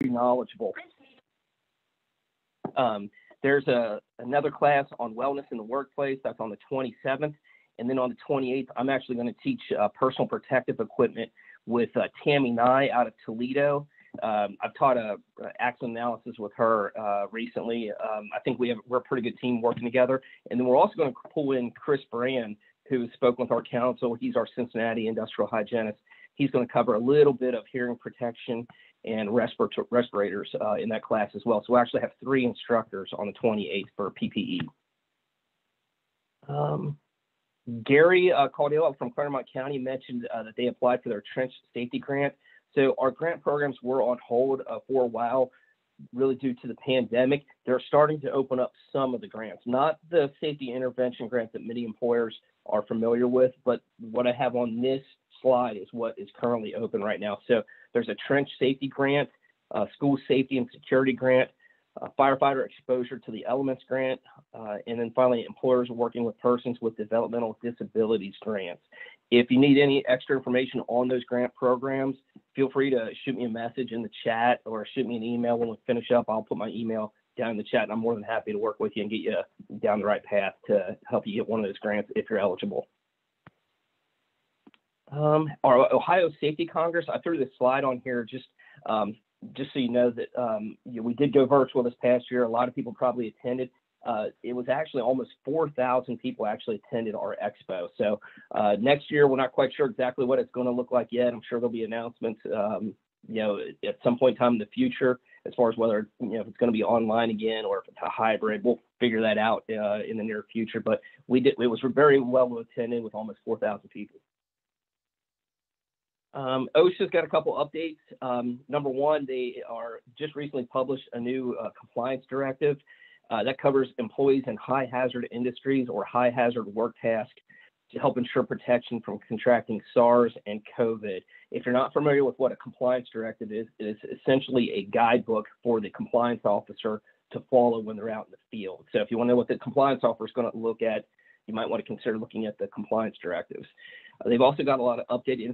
knowledgeable. There's another class on wellness in the workplace. That's on the 27th. And then on the 28th, I'm actually going to teach personal protective equipment with Tammy Nye out of Toledo. I've taught accident analysis with her recently. I think we're a pretty good team working together. And then we're also going to pull in Chris Brand, who spoke with our council. He's our Cincinnati industrial hygienist. He's going to cover a little bit of hearing protection and respirators in that class as well. So we'll actually have 3 instructors on the 28th for PPE. Gary Caldwell from Claremont County mentioned that they applied for their trench safety grant. So our grant programs were on hold for a while, really due to the pandemic. They're starting to open up some of the grants, not the safety intervention grants that many employers are familiar with, but what I have on this slide is what is currently open right now. So there's a trench safety grant, school safety and security grant, firefighter exposure to the elements grant, and then finally employers working with persons with developmental disabilities grants. If you need any extra information on those grant programs, feel free to shoot me a message in the chat or shoot me an email when we finish up. I'll put my email down in the chat, and I'm more than happy to work with you and get you down the right path to help you get one of those grants if you're eligible. Our Ohio Safety Congress, I threw this slide on here just so you know that we did go virtual this past year. A lot of people probably attended. It was actually almost 4,000 people actually attended our expo. So next year, we're not quite sure exactly what it's going to look like yet. I'm sure there'll be announcements, at some point in time in the future, as far as whether, if it's going to be online again or if it's a hybrid. We'll figure that out in the near future. But it was very well attended with almost 4,000 people. OSHA's got a couple updates. Number one, they are just recently published a new compliance directive that covers employees in high hazard industries or high hazard work tasks to help ensure protection from contracting SARS and COVID. If you're not familiar with what a compliance directive is, it is essentially a guidebook for the compliance officer to follow when they're out in the field. So if you want to know what the compliance officer is going to look at, you might want to consider looking at the compliance directives. They've also got a lot of updated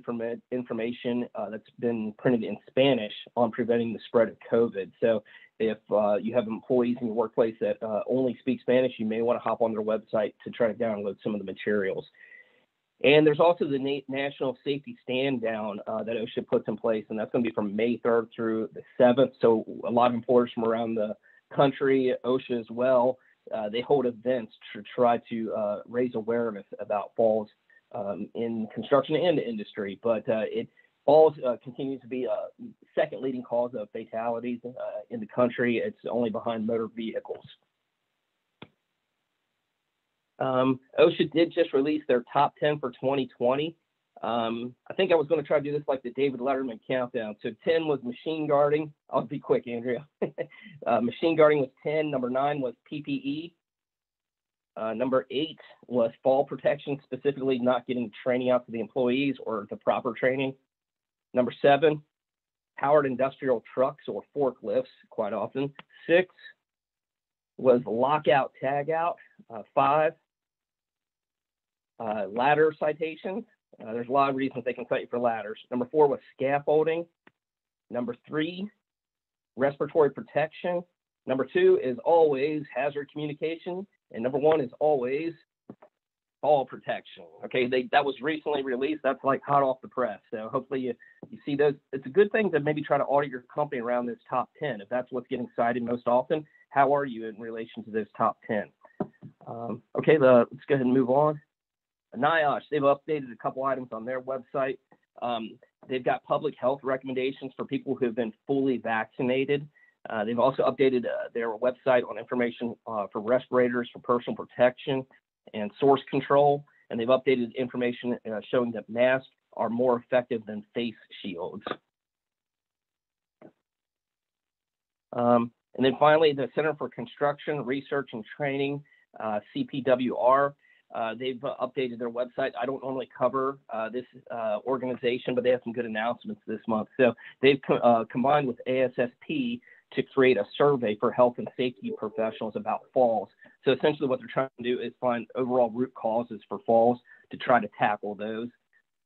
information that's been printed in Spanish on preventing the spread of COVID. So if you have employees in your workplace that only speak Spanish, you may want to hop on their website to try to download some of the materials. And there's also the National Safety Stand Down that OSHA puts in place, and that's going to be from May 3rd through the 7th. So a lot of employers from around the country, OSHA as well, they hold events to try to raise awareness about falls in construction and industry, but falls continues to be a second leading cause of fatalities in the country. It's only behind motor vehicles. OSHA did just release their top 10 for 2020. I think I was going to try to do this like the David Letterman countdown. So 10 was machine guarding. I'll be quick, Andrea. Machine guarding was 10. Number 9 was PPE. Number 8 was fall protection, specifically not getting training out to the employees or the proper training. Number 7, powered industrial trucks or forklifts, quite often. 6 was lockout tagout. 5, ladder citations. There's a lot of reasons they can cite you for ladders. Number 4 was scaffolding. Number 3, respiratory protection. Number 2 is always hazard communication. And number 1 is always fall protection. Okay, that was recently released. That's like hot off the press. So hopefully you see those. It's a good thing to maybe try to audit your company around this top 10. If that's what's getting cited most often, how are you in relation to those top 10? Okay, let's go ahead and move on. NIOSH, they've updated a couple items on their website. They've got public health recommendations for people who have been fully vaccinated. They've also updated their website on information for respirators for personal protection and source control. And they've updated information showing that masks are more effective than face shields. And then finally, the Center for Construction Research and Training, CPWR, they've updated their website. I don't normally cover this organization, but they have some good announcements this month. So they've combined with ASSP to create a survey for health and safety professionals about falls. So essentially what they're trying to do is find overall root causes for falls to try to tackle those.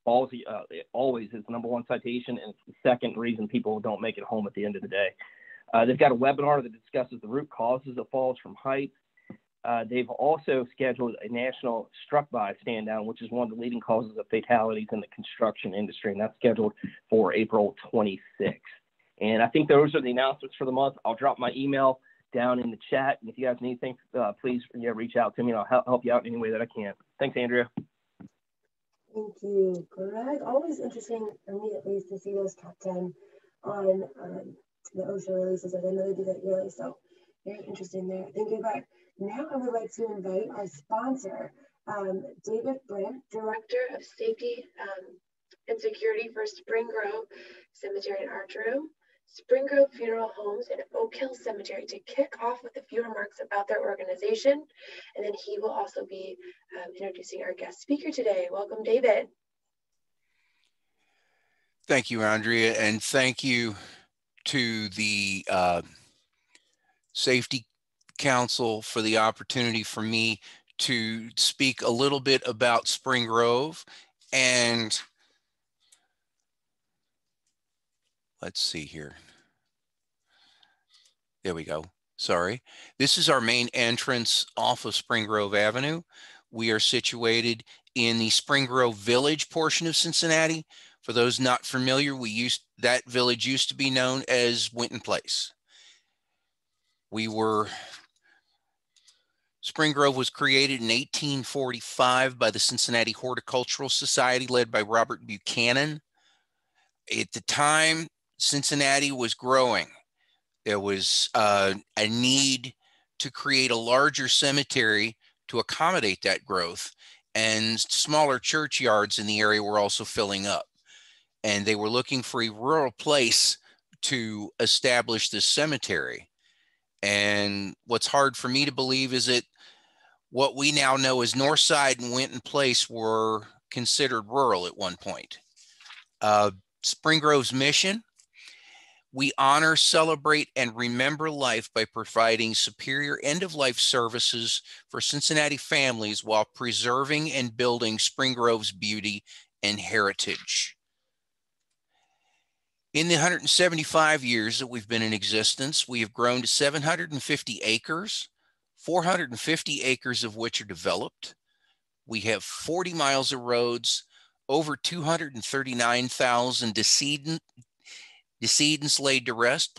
always is the number one citation, and it's the second reason people don't make it home at the end of the day. They've got a webinar that discusses the root causes of falls from heights. They've also scheduled a national struck by stand down, which is one of the leading causes of fatalities in the construction industry, and that's scheduled for April 26th. And I think those are the announcements for the month. I'll drop my email down in the chat, and if you guys need anything, please reach out to me, and I'll help you out in any way that I can. Thanks, Andrea. Thank you, Greg. Always interesting for me, at least, to see those top 10 on the OSHA releases. I didn't know they do that yearly, so very interesting there. Thank you, Greg. Now I would like to invite our sponsor, David Brandt, Director of Safety and Security for Spring Grove Cemetery in Archery, Spring Grove Funeral Homes, and Oak Hill Cemetery, to kick off with a few remarks about their organization. And then he will also be introducing our guest speaker today. Welcome, David. Thank you, Andrea, and thank you to the Safety Council for the opportunity for me to speak a little bit about Spring Grove. And let's see here. There we go. Sorry. This is our main entrance off of Spring Grove Avenue. We are situated in the Spring Grove Village portion of Cincinnati. For those not familiar, that village used to be known as Winton Place. Spring Grove was created in 1845 by the Cincinnati Horticultural Society, led by Robert Buchanan. At the time, Cincinnati was growing. There was a need to create a larger cemetery to accommodate that growth, and smaller churchyards in the area were also filling up. And they were looking for a rural place to establish this cemetery. And what's hard for me to believe is that what we now know as Northside and Winton Place were considered rural at one point. Spring Grove's mission: we honor, celebrate, and remember life by providing superior end-of-life services for Cincinnati families while preserving and building Spring Grove's beauty and heritage. In the 175 years that we've been in existence, we have grown to 750 acres, 450 acres of which are developed. We have 40 miles of roads, over 239,000 decedents laid to rest,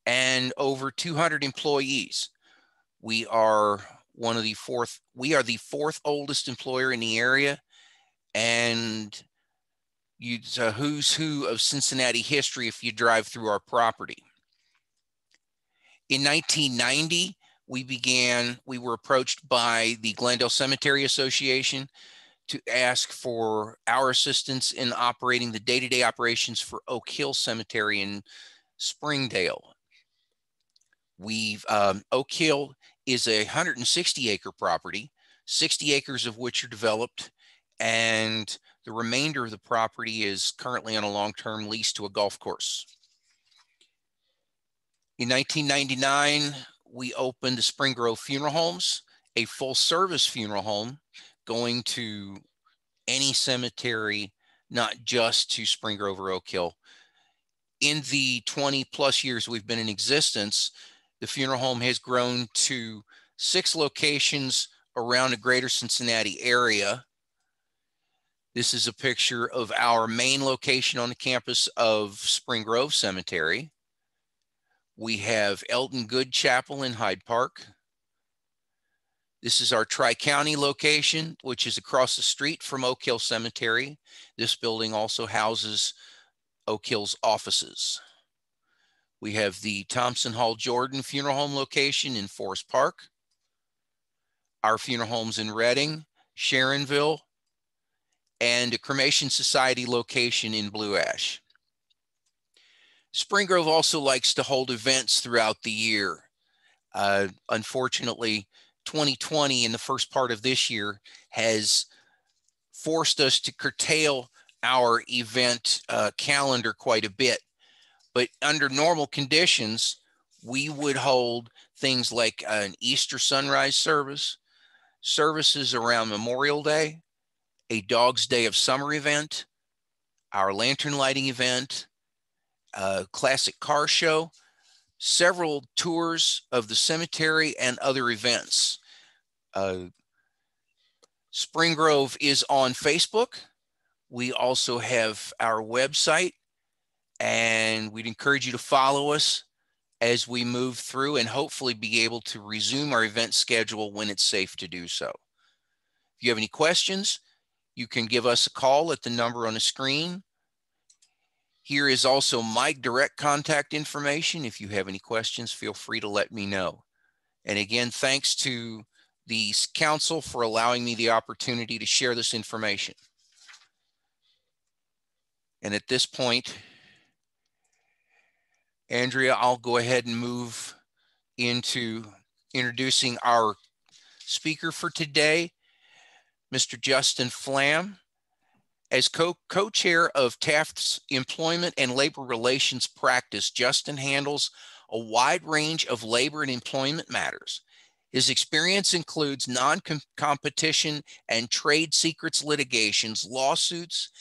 and over 200 employees. We are the fourth oldest employer in the area, and it's a who's who of Cincinnati history if you drive through our property. In 1990, we were approached by the Glendale Cemetery Association to ask for our assistance in operating the day-to-day operations for Oak Hill Cemetery in Springdale. Oak Hill is a 160-acre property, 60 acres of which are developed, and the remainder of the property is currently on a long-term lease to a golf course. In 1999, we opened the Spring Grove Funeral Homes, a full-service funeral home going to any cemetery, not just to Spring Grove or Oak Hill. In the 20-plus years we've been in existence, the funeral home has grown to 6 locations around the greater Cincinnati area. This is a picture of our main location on the campus of Spring Grove Cemetery. We have Elton Good Chapel in Hyde Park. This is our Tri-County location, which is across the street from Oak Hill Cemetery. This building also houses Oak Hill's offices. We have the Thompson Hall Jordan Funeral Home location in Forest Park. Our funeral homes in Reading, Sharonville, and a Cremation Society location in Blue Ash. Spring Grove also likes to hold events throughout the year. Unfortunately, 2020 and the first part of this year has forced us to curtail our event calendar quite a bit. But under normal conditions, we would hold things like an Easter sunrise service, services around Memorial Day, a Dog's Day of Summer event, our lantern lighting event, a classic car show, several tours of the cemetery, and other events. Spring Grove is on Facebook. We also have our website, and we'd encourage you to follow us as we move through and hopefully be able to resume our event schedule when it's safe to do so. If you have any questions, you can give us a call at the number on the screen. Here is also my direct contact information. If you have any questions, feel free to let me know. And again, thanks to the council for allowing me the opportunity to share this information. And at this point, Andrea, I'll go ahead and move into introducing our speaker for today, Mr. Justin Flam. As co-chair of Taft's Employment and Labor Relations Practice, Justin handles a wide range of labor and employment matters. His experience includes non-competition and trade secrets litigations, lawsuits,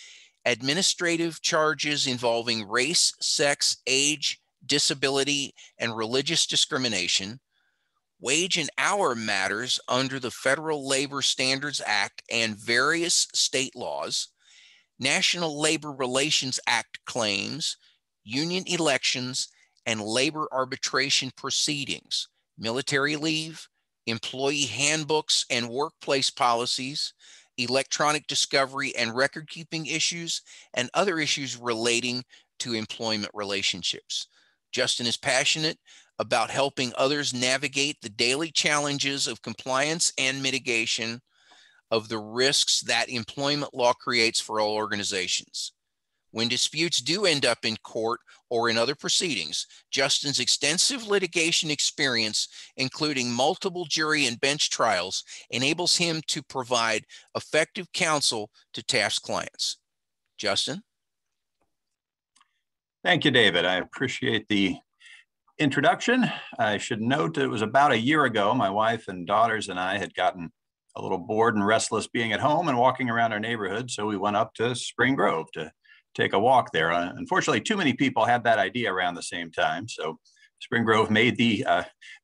administrative charges involving race, sex, age, disability, and religious discrimination, wage and hour matters under the Federal Labor Standards Act and various state laws, National Labor Relations Act claims, union elections, and labor arbitration proceedings, military leave, employee handbooks and workplace policies, electronic discovery and record-keeping issues, and other issues relating to employment relationships. Justin is passionate about helping others navigate the daily challenges of compliance and mitigation of the risks that employment law creates for all organizations. When disputes do end up in court or in other proceedings, Justin's extensive litigation experience, including multiple jury and bench trials, enables him to provide effective counsel to Taft's clients. Justin? Thank you, David. I appreciate the introduction. I should note that it was about a year ago, my wife and daughters and I had gotten a little bored and restless being at home and walking around our neighborhood. So we went up to Spring Grove to take a walk there. Unfortunately, too many people had that idea around the same time. So Spring Grove made the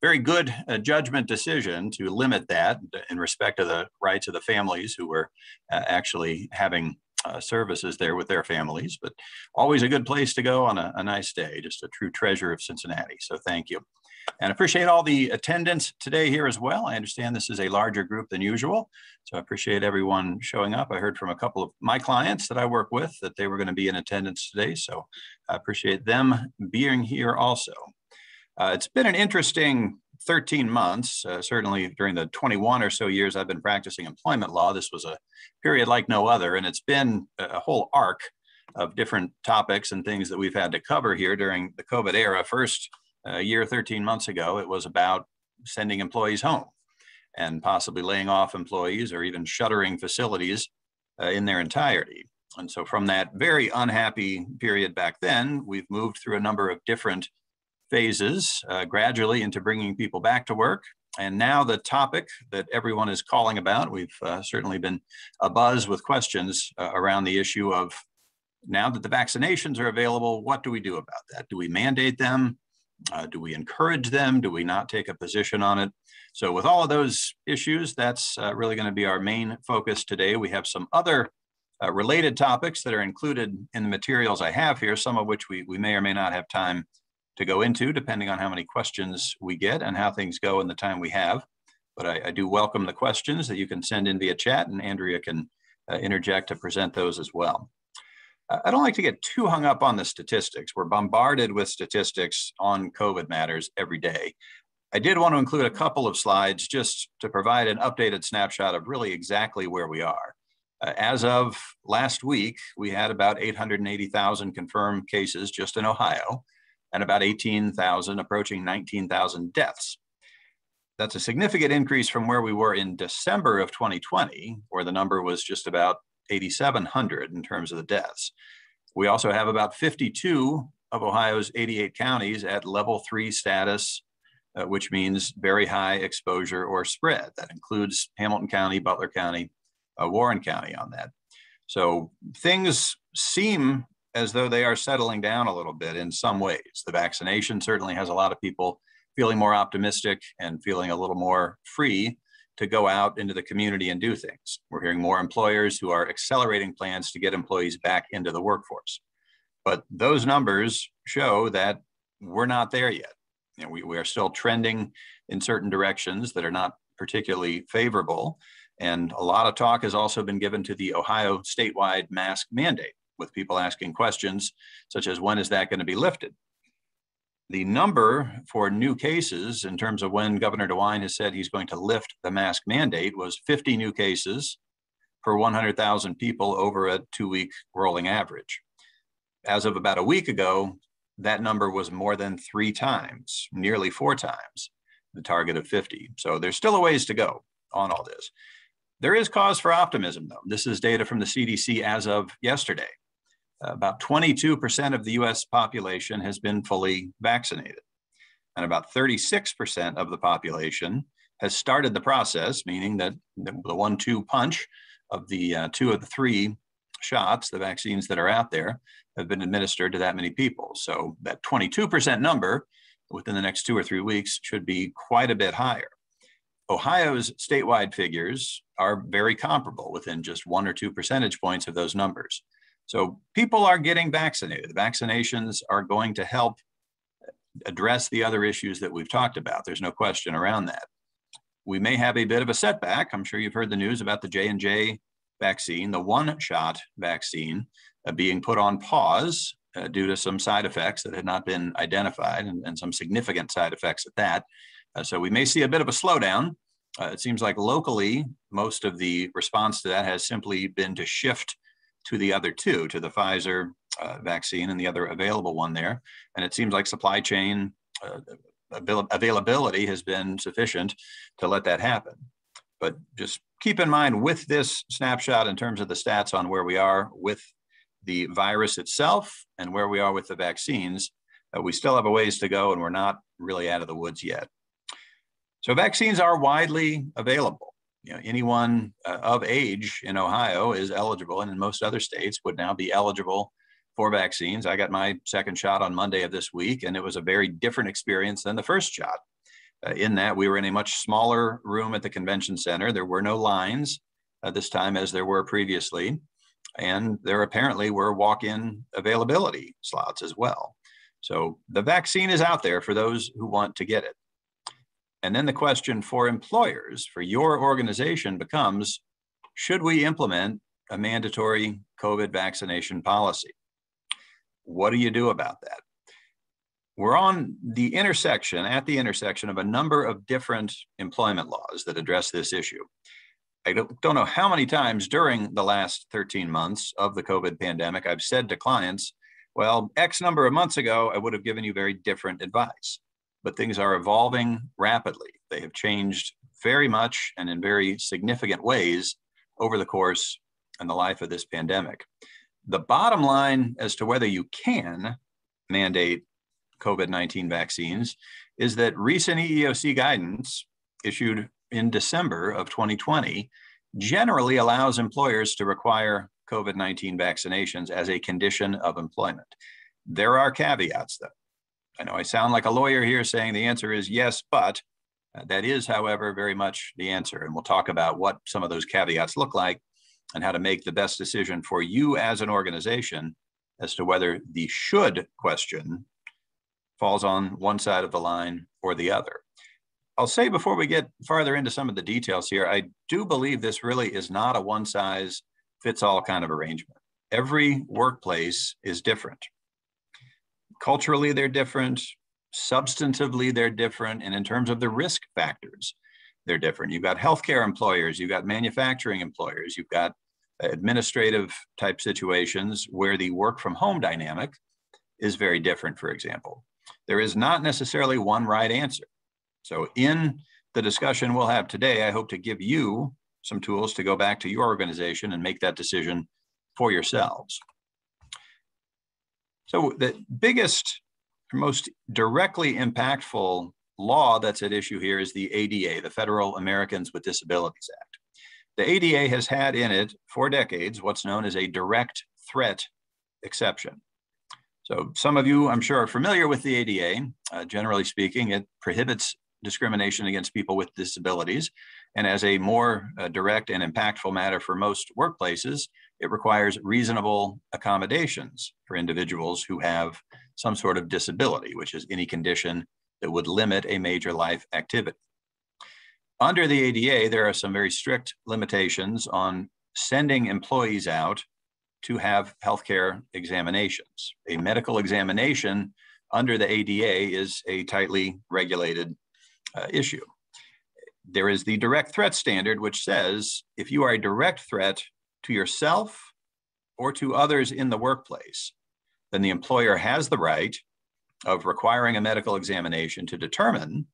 very good judgment decision to limit that in respect of the rights of the families who were actually having services there with their families, but always a good place to go on a nice day, just a true treasure of Cincinnati. So thank you. And appreciate all the attendance today here as well. I understand this is a larger group than usual, so I appreciate everyone showing up. I heard from a couple of my clients that I work with that they were going to be in attendance today, so I appreciate them being here also. It's been an interesting 13 months, certainly during the 21 or so years I've been practicing employment law. This was a period like no other, and it's been a whole arc of different topics and things that we've had to cover here during the COVID era. First, a year, 13 months ago, it was about sending employees home and possibly laying off employees or even shuttering facilities in their entirety. And so from that very unhappy period back then, we've moved through a number of different phases gradually into bringing people back to work. And now the topic that everyone is calling about, we've certainly been abuzz with questions around the issue of, now that the vaccinations are available, what do we do about that? Do we mandate them? Do we encourage them? Do we not take a position on it? So with all of those issues, that's really going to be our main focus today. We have some other related topics that are included in the materials I have here, some of which we may or may not have time to go into, depending on how many questions we get and how things go in the time we have. But I do welcome the questions that you can send in via chat, and Andrea can interject to present those as well. I don't like to get too hung up on the statistics. We're bombarded with statistics on COVID matters every day. I did want to include a couple of slides just to provide an updated snapshot of really exactly where we are. As of last week, we had about 880,000 confirmed cases just in Ohio, and about 18,000, approaching 19,000 deaths. That's a significant increase from where we were in December of 2020, where the number was just about 8,700 in terms of the deaths. We also have about 52 of Ohio's 88 counties at level 3 status, which means very high exposure or spread. That includes Hamilton County, Butler County, Warren County on that. So things seem as though they are settling down a little bit in some ways. The vaccination certainly has a lot of people feeling more optimistic and feeling a little more free to go out into the community and do things. We're hearing more employers who are accelerating plans to get employees back into the workforce. But those numbers show that we're not there yet. You know, we are still trending in certain directions that are not particularly favorable. And a lot of talk has also been given to the Ohio statewide mask mandate, with people asking questions such as, when is that going to be lifted? The number for new cases in terms of when Governor DeWine has said he's going to lift the mask mandate was 50 new cases per 100,000 people over a 2-week rolling average. As of about a week ago, that number was more than 3 times, nearly 4 times the target of 50. So there's still a ways to go on all this. There is cause for optimism, though. This is data from the CDC as of yesterday. About 22% of the US population has been fully vaccinated, and about 36% of the population has started the process, meaning that the 1-2 punch of the 2 of the 3 shots, the vaccines that are out there, have been administered to that many people. So that 22% number within the next 2 or 3 weeks should be quite a bit higher. Ohio's statewide figures are very comparable, within just 1 or 2 percentage points of those numbers. So people are getting vaccinated. The vaccinations are going to help address the other issues that we've talked about. There's no question around that. We may have a bit of a setback. I'm sure you've heard the news about the J&J vaccine, the 1-shot vaccine, being put on pause due to some side effects that had not been identified, and some significant side effects at that. So we may see a bit of a slowdown. It seems like locally, most of the response to that has simply been to shift to the other 2, to the Pfizer vaccine and the other available one there. And it seems like supply chain availability has been sufficient to let that happen. But just keep in mind, with this snapshot in terms of the stats on where we are with the virus itself and where we are with the vaccines, we still have a ways to go, and we're not really out of the woods yet. So vaccines are widely available. You know, anyone of age in Ohio is eligible, and in most other states would now be eligible for vaccines. I got my 2nd shot on Monday of this week, and it was a very different experience than the 1st shot. In that we were in a much smaller room at the convention center. There were no lines this time as there were previously, and there apparently were walk-in availability slots as well. So the vaccine is out there for those who want to get it. And then the question for employers, for your organization, becomes, should we implement a mandatory COVID vaccination policy? What do you do about that? We're on the intersection, at the intersection of a number of different employment laws that address this issue. I don't know how many times during the last 13 months of the COVID pandemic, I've said to clients, well, X number of months ago, I would have given you very different advice. But things are evolving rapidly. They have changed very much and in very significant ways over the course and the life of this pandemic. The bottom line as to whether you can mandate COVID-19 vaccines is that recent EEOC guidance issued in December of 2020 generally allows employers to require COVID-19 vaccinations as a condition of employment. There are caveats, though. I know I sound like a lawyer here saying the answer is yes, but that is, however, very much the answer. And we'll talk about what some of those caveats look like and how to make the best decision for you as an organization as to whether the should question falls on one side of the line or the other. I'll say before we get farther into some of the details here, I do believe this really is not a one-size-fits-all kind of arrangement. Every workplace is different. Culturally, they're different. Substantively, they're different. And in terms of the risk factors, they're different. You've got healthcare employers, you've got manufacturing employers, you've got administrative type situations where the work from home dynamic is very different, for example. There is not necessarily one right answer. So in the discussion we'll have today, I hope to give you some tools to go back to your organization and make that decision for yourselves. So the biggest, most directly impactful law that's at issue here is the ADA, the Federal Americans with Disabilities Act. The ADA has had in it for decades what's known as a direct threat exception. So some of you, I'm sure, are familiar with the ADA. Generally speaking, it prohibits discrimination against people with disabilities. And as a more direct and impactful matter for most workplaces, it requires reasonable accommodations for individuals who have some sort of disability, which is any condition that would limit a major life activity. Under the ADA, there are some very strict limitations on sending employees out to have healthcare examinations. A medical examination under the ADA is a tightly regulated issue. There is the direct threat standard, which says if you are a direct threat to yourself or to others in the workplace, then the employer has the right of requiring a medical examination to determine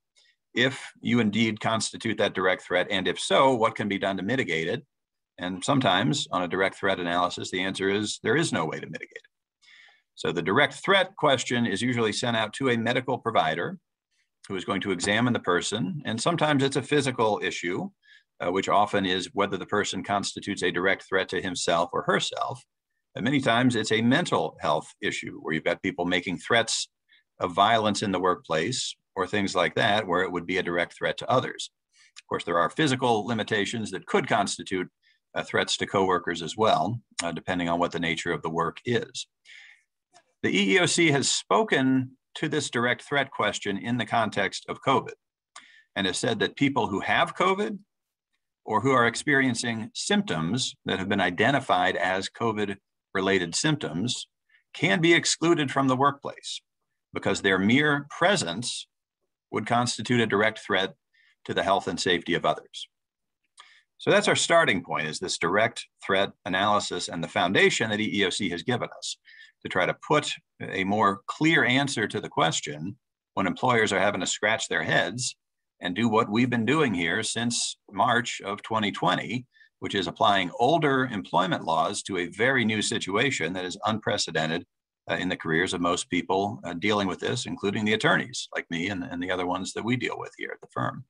if you indeed constitute that direct threat, and if so, what can be done to mitigate it. And sometimes on a direct threat analysis, the answer is there is no way to mitigate it. So the direct threat question is usually sent out to a medical provider who is going to examine the person. And sometimes it's a physical issue, which often is whether the person constitutes a direct threat to himself or herself. And many times it's a mental health issue where you've got people making threats of violence in the workplace or things like that, where it would be a direct threat to others. Of course, there are physical limitations that could constitute threats to coworkers as well, depending on what the nature of the work is. The EEOC has spoken to this direct threat question in the context of COVID and has said that people who have COVID or who are experiencing symptoms that have been identified as COVID-related symptoms can be excluded from the workplace because their mere presence would constitute a direct threat to the health and safety of others. So that's our starting point, is this direct threat analysis and the foundation that EEOC has given us to try to put a more clear answer to the question when employers are having to scratch their heads and do what we've been doing here since March of 2020, which is applying older employment laws to a very new situation that is unprecedented in the careers of most people dealing with this, including the attorneys like me and the other ones that we deal with here at the firm.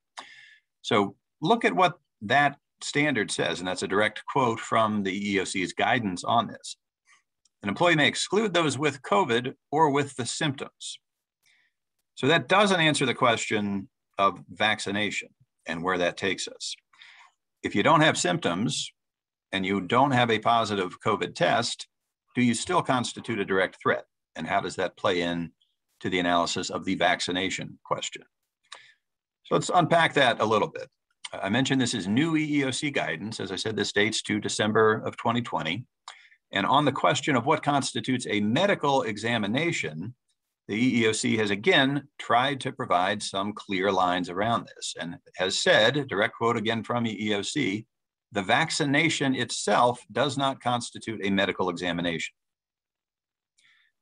So look at what that standard says, and that's a direct quote from the EEOC's guidance on this. An employee may exclude those with COVID or with the symptoms. So that doesn't answer the question of vaccination and where that takes us. If you don't have symptoms and you don't have a positive COVID test, do you still constitute a direct threat? And how does that play in to the analysis of the vaccination question? So let's unpack that a little bit. I mentioned this is new EEOC guidance. As I said, this dates to December of 2020. And on the question of what constitutes a medical examination, the EEOC has again tried to provide some clear lines around this and has said, direct quote again from EEOC, the vaccination itself does not constitute a medical examination.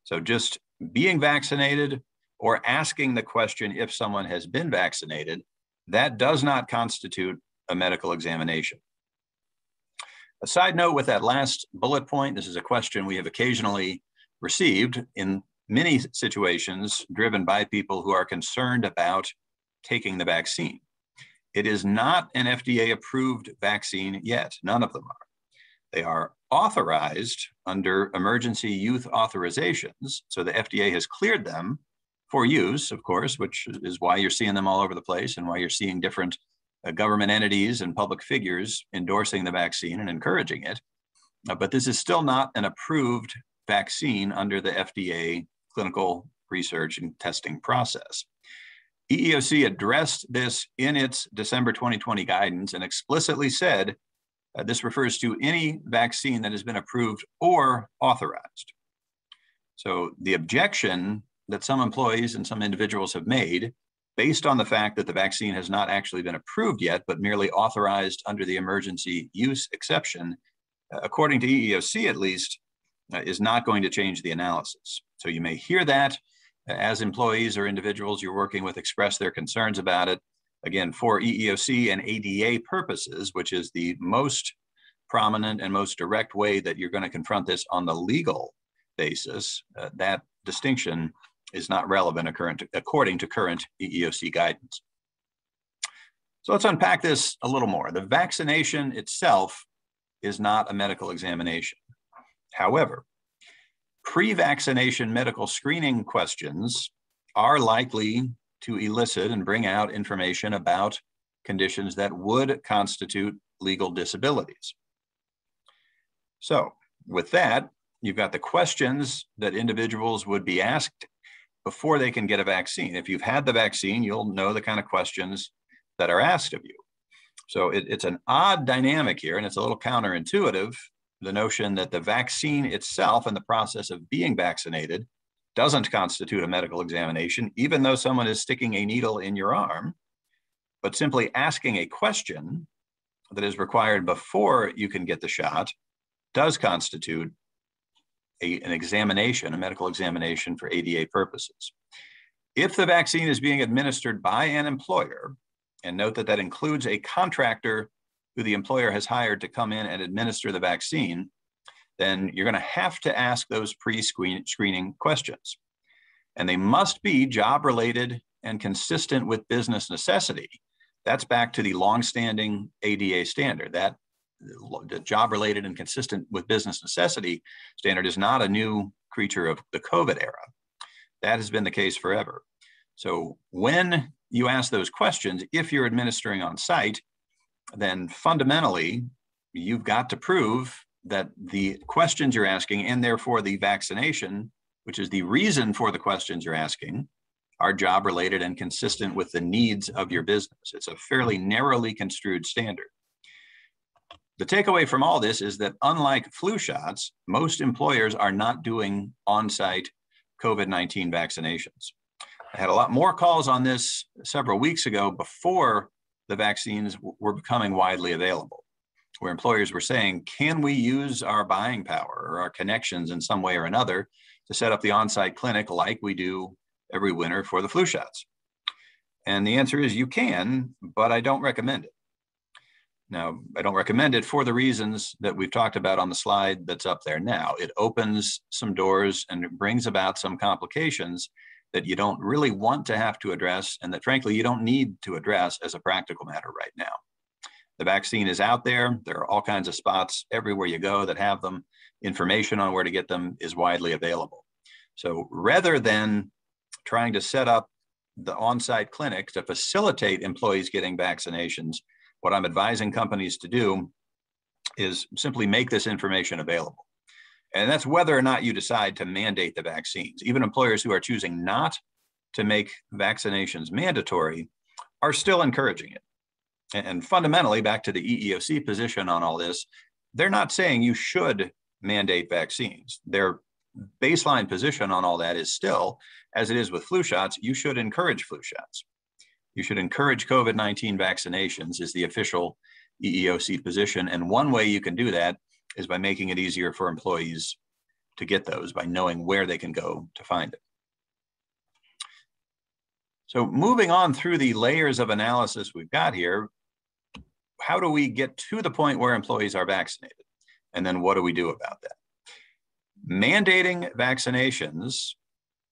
So just being vaccinated or asking the question if someone has been vaccinated, that does not constitute a medical examination. A side note with that last bullet point, this is a question we have occasionally received in many situations driven by people who are concerned about taking the vaccine. It is not an FDA approved vaccine yet. None of them are. They are authorized under emergency use authorizations. So the FDA has cleared them for use, of course, which is why you're seeing them all over the place and why you're seeing different government entities and public figures endorsing the vaccine and encouraging it. But this is still not an approved vaccine under the FDA clinical research and testing process. EEOC addressed this in its December 2020 guidance and explicitly said this refers to any vaccine that has been approved or authorized. So the objection that some employees and some individuals have made based on the fact that the vaccine has not actually been approved yet, but merely authorized under the emergency use exception, according to EEOC at least, is not going to change the analysis. So you may hear that as employees or individuals you're working with express their concerns about it. Again, for EEOC and ADA purposes, which is the most prominent and most direct way that you're going to confront this on the legal basis, that distinction is not relevant according to current EEOC guidance. So let's unpack this a little more. The vaccination itself is not a medical examination. However, pre-vaccination medical screening questions are likely to elicit and bring out information about conditions that would constitute legal disabilities. So with that, you've got the questions that individuals would be asked before they can get a vaccine. If you've had the vaccine, you'll know the kind of questions that are asked of you. So it's an odd dynamic here, and it's a little counterintuitive, the notion that the vaccine itself and the process of being vaccinated doesn't constitute a medical examination, even though someone is sticking a needle in your arm, but simply asking a question that is required before you can get the shot does constitute an examination, a medical examination for ADA purposes. If the vaccine is being administered by an employer, and note that that includes a contractor who the employer has hired to come in and administer the vaccine, then you're going to have to ask those pre-screening questions. And they must be job-related and consistent with business necessity. That's back to the longstanding ADA standard. That the job-related and consistent with business necessity standard is not a new creature of the COVID era. That has been the case forever. So when you ask those questions, if you're administering on site, then fundamentally, you've got to prove that the questions you're asking, and therefore the vaccination, which is the reason for the questions you're asking, are job-related and consistent with the needs of your business. It's a fairly narrowly construed standard. The takeaway from all this is that unlike flu shots, most employers are not doing on-site COVID-19 vaccinations. I had a lot more calls on this several weeks ago before the vaccines were becoming widely available, where employers were saying, can we use our buying power or our connections in some way or another to set up the on-site clinic like we do every winter for the flu shots? And the answer is you can, but I don't recommend it. Now, I don't recommend it for the reasons that we've talked about on the slide that's up there now. It opens some doors and it brings about some complications that you don't really want to have to address, and that frankly, you don't need to address as a practical matter right now. The vaccine is out there. There are all kinds of spots everywhere you go that have them. Information on where to get them is widely available. So rather than trying to set up the on-site clinic to facilitate employees getting vaccinations, what I'm advising companies to do is simply make this information available. And that's whether or not you decide to mandate the vaccines. Even employers who are choosing not to make vaccinations mandatory are still encouraging it. And fundamentally, back to the EEOC position on all this, they're not saying you should mandate vaccines. Their baseline position on all that is still, as it is with flu shots, you should encourage flu shots. You should encourage COVID-19 vaccinations is the official EEOC position. And one way you can do that is by making it easier for employees to get those, by knowing where they can go to find it. So moving on through the layers of analysis we've got here, how do we get to the point where employees are vaccinated? And then what do we do about that? Mandating vaccinations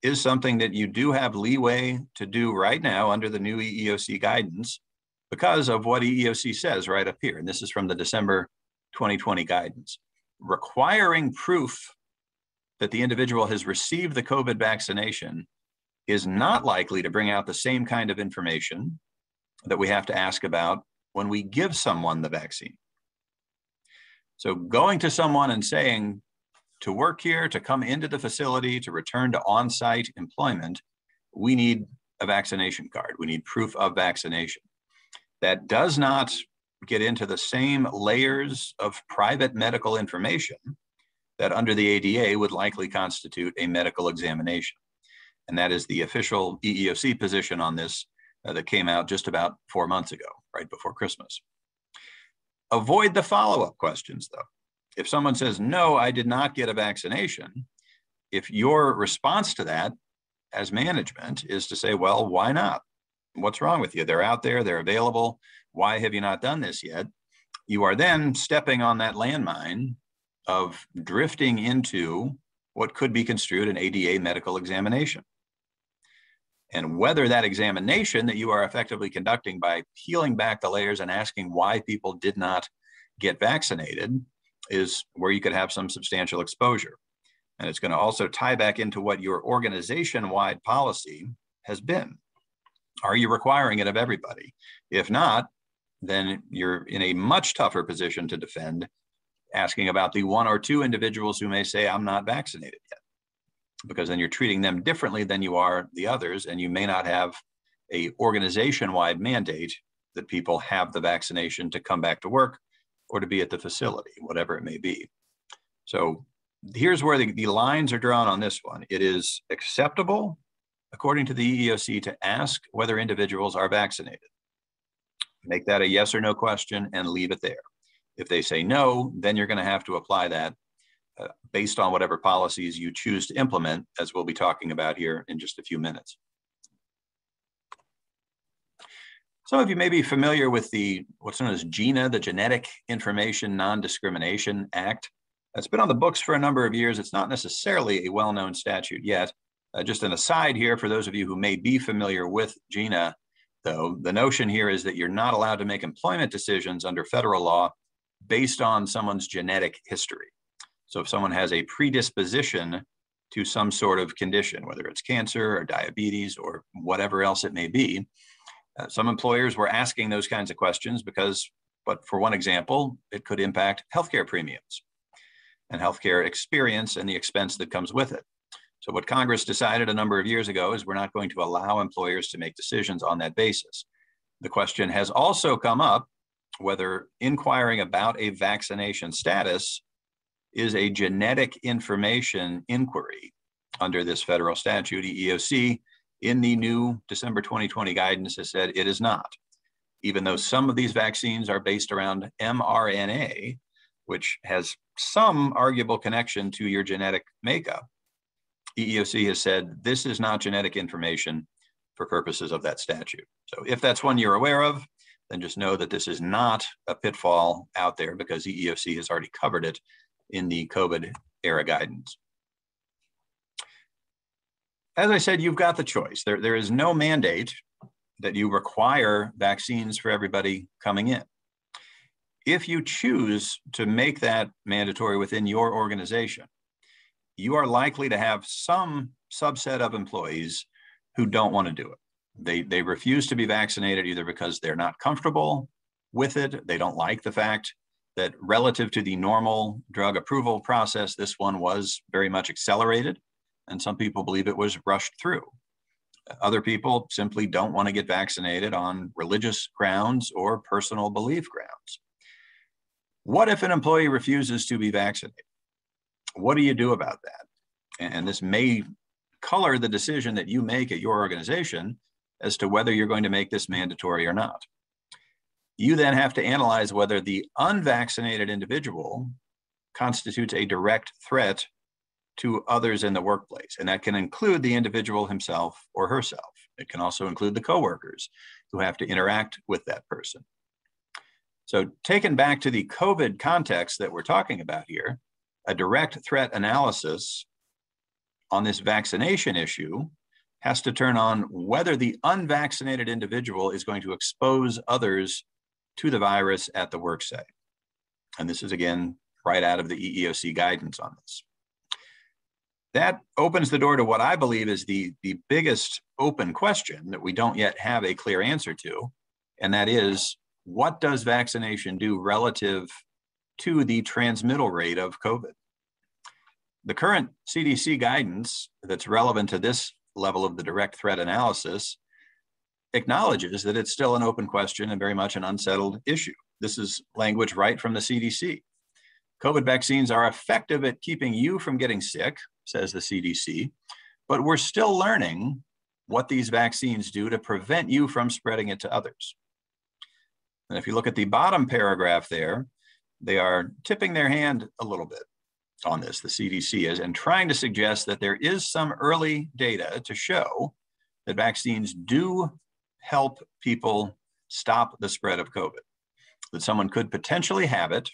is something that you do have leeway to do right now under the new EEOC guidance because of what EEOC says right up here. And this is from the December 2020 guidance. Requiring proof that the individual has received the COVID vaccination is not likely to bring out the same kind of information that we have to ask about when we give someone the vaccine. So going to someone and saying, to work here, to come into the facility, to return to on-site employment, we need a vaccination card. We need proof of vaccination. That does not get into the same layers of private medical information that under the ADA would likely constitute a medical examination. And that is the official EEOC position on this that came out just about 4 months ago, right before Christmas. Avoid the follow-up questions though. If someone says, no, I did not get a vaccination, if your response to that as management is to say, well, why not? What's wrong with you? They're out there, they're available. Why have you not done this yet? You are then stepping on that landmine of drifting into what could be construed an ADA medical examination. And whether that examination that you are effectively conducting by peeling back the layers and asking why people did not get vaccinated is where you could have some substantial exposure. And it's going to also tie back into what your organization-wide policy has been. Are you requiring it of everybody? If not, then you're in a much tougher position to defend, asking about the one or two individuals who may say, I'm not vaccinated yet, because then you're treating them differently than you are the others, and you may not have a organization-wide mandate that people have the vaccination to come back to work or to be at the facility, whatever it may be. So here's where the lines are drawn on this one. It is acceptable, according to the EEOC, to ask whether individuals are vaccinated. Make that a yes or no question and leave it there. If they say no, then you're going to have to apply that based on whatever policies you choose to implement, as we'll be talking about here in just a few minutes. Some of you may be familiar with what's known as GINA, the Genetic Information Non-Discrimination Act. It's been on the books for a number of years. It's not necessarily a well-known statute yet. Just an aside here for those of you who may be familiar with GINA, though, the notion here is that you're not allowed to make employment decisions under federal law based on someone's genetic history. So if someone has a predisposition to some sort of condition, whether it's cancer or diabetes or whatever else it may be, some employers were asking those kinds of questions because, but for one example, it could impact healthcare premiums and healthcare experience and the expense that comes with it. So what Congress decided a number of years ago is we're not going to allow employers to make decisions on that basis. The question has also come up whether inquiring about a vaccination status is a genetic information inquiry under this federal statute. EEOC, in the new December 2020 guidance, has said it is not. Even though some of these vaccines are based around mRNA, which has some arguable connection to your genetic makeup, EEOC has said this is not genetic information for purposes of that statute. So if that's one you're aware of, then just know that this is not a pitfall out there because EEOC has already covered it in the COVID era guidance. As I said, you've got the choice. There is no mandate that you require vaccines for everybody coming in. If you choose to make that mandatory within your organization, you are likely to have some subset of employees who don't want to do it. They refuse to be vaccinated either because they're not comfortable with it. They don't like the fact that relative to the normal drug approval process, this one was very much accelerated. And some people believe it was rushed through. Other people simply don't want to get vaccinated on religious grounds or personal belief grounds. What if an employee refuses to be vaccinated? What do you do about that? And this may color the decision that you make at your organization as to whether you're going to make this mandatory or not. You then have to analyze whether the unvaccinated individual constitutes a direct threat to others in the workplace. And that can include the individual himself or herself. It can also include the coworkers who have to interact with that person. So taken back to the COVID context that we're talking about here, a direct threat analysis on this vaccination issue has to turn on whether the unvaccinated individual is going to expose others to the virus at the work site. And this is, again, right out of the EEOC guidance on this. That opens the door to what I believe is the biggest open question that we don't yet have a clear answer to, and that is, what does vaccination do relative to the transmittal rate of COVID? The current CDC guidance that's relevant to this level of the direct threat analysis acknowledges that it's still an open question and very much an unsettled issue. This is language right from the CDC. COVID vaccines are effective at keeping you from getting sick, says the CDC, but we're still learning what these vaccines do to prevent you from spreading it to others. And if you look at the bottom paragraph there, they are tipping their hand a little bit on this, the CDC is, and trying to suggest that there is some early data to show that vaccines do help people stop the spread of COVID, that someone could potentially have it.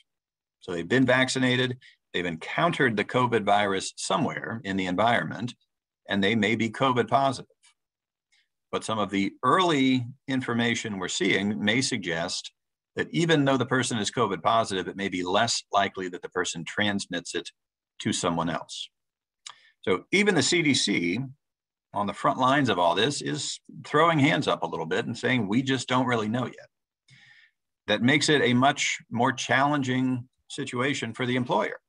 So they've been vaccinated, they've encountered the COVID virus somewhere in the environment, and they may be COVID positive. but some of the early information we're seeing may suggest that even though the person is COVID positive, it may be less likely that the person transmits it to someone else. So even the CDC on the front lines of all this is throwing hands up a little bit and saying, we just don't really know yet. That makes it a much more challenging situation for the employer.